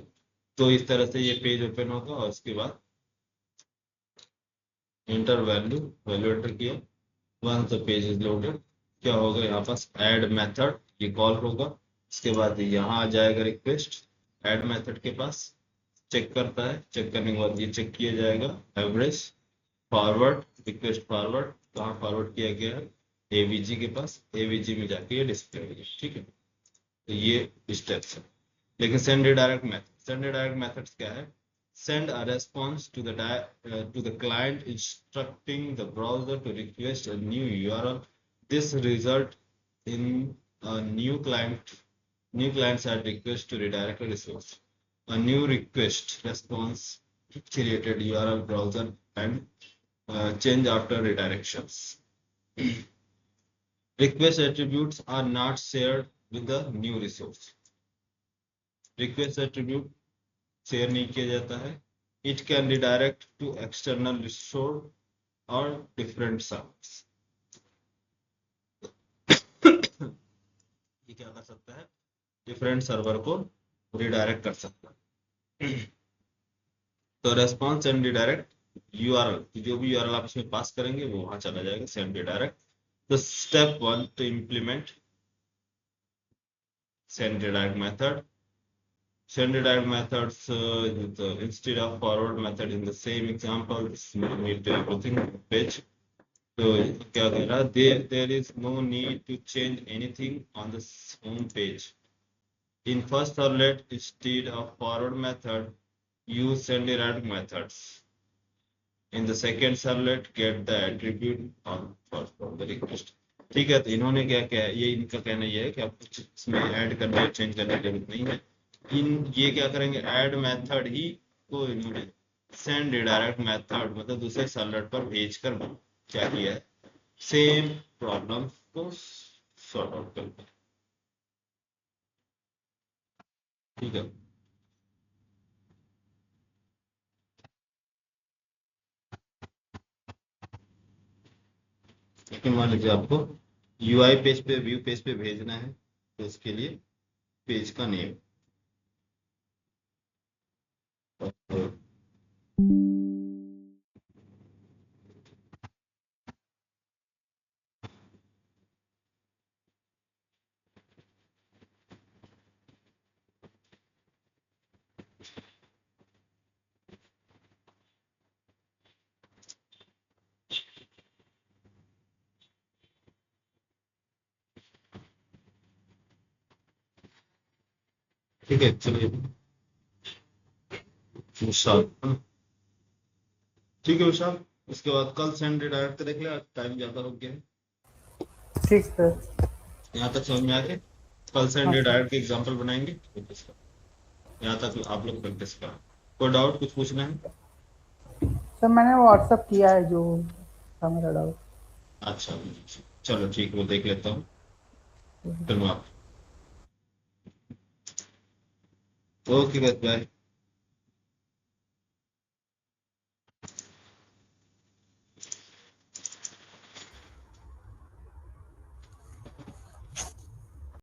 तो इस तरह से ये पेज ओपन होगा और उसके बाद इंटर वैल्यू, वैल्यू एंटर किया, once the page is loaded, क्या होगा यहाँ पास ऐड मेथड, ये कॉल होगा, इसके बाद यहाँ आ जाएगा रिक्वेस्ट ऐड मेथड के पास, चेक करता है, चेक करने के बाद ये चेक किया जाएगा एवरेज फॉरवर्ड, रिक्वेस्ट फॉरवर्ड, कहाँ फॉरवर्ड किया गया है, एवीजी के पास, एवीजी में जाके ये डिस्प्ले हो गया, ठीक है। तो ये स्टेप्स है। लेकिन send redirect method, send redirect methods क्या है, send a response to the client instructing the browser to request a new URL. This result in a new client side request to redirect a resource. A new request response created URL browser and change after redirections. Request attributes are not shared with the new resource. Request attribute share नहीं किया जाता है। It can redirect to external resource और डिफरेंट सर्वर्स। ये क्या कर सकता है, डिफरेंट सर्वर को रिडायरेक्ट कर सकता है। तो रेस्पॉन्स एंड रिडायरेक्ट यूआरएल, जो भी यूआरएल आप इसमें पास करेंगे वो वहां चला जाएगा, सेंड रिडायरेक्ट। तो step 1 to implement send redirect method, send redirect methods instead of forward method in the same example, this need everything page। तो क्या कह रहा है, there is no need to change anything on the home page in first servlet, instead of forward method use send redirect methods in the second servlet, get the attribute on first from the request। ठीक है, तो इन्होंने क्या क्या ये इनका कहना ये है कि आप कुछ इसमें ऐड करने चेंज करने की जरूरत नहीं है। ये क्या करेंगे, ऐड मेथड ही को इन्होंने सेंड रिडायरेक्ट मेथड मतलब दूसरे सर्वलेट पर भेजकर क्या किया है, सेम प्रॉब्लम को सॉर्ट आउट कर, ठीक है। लेकिन मान लीजिए आपको यूआई पेज पे, व्यू पेज पे भेजना है, तो उसके लिए पेज का नेम, ठीक है। चलिए विशाल, ठीक है विशाल, उसके बाद कल सेंड रिडायरेक्ट देख ले, टाइम ज्यादा हो गया है। ठीक सर। यहाँ तक समझ में आ गया, कल सेंड हाँ सर। रिडायरेक्ट के एग्जाम्पल बनाएंगे, यहाँ तक आप लोग प्रैक्टिस करें। कोई डाउट कुछ पूछना है? सर मैंने व्हाट्सअप किया है जो था मेरा डाउट। अच्छा, चलो ठीक है, वो देख लेता हूँ, फिर मैं आप, ओके बाय।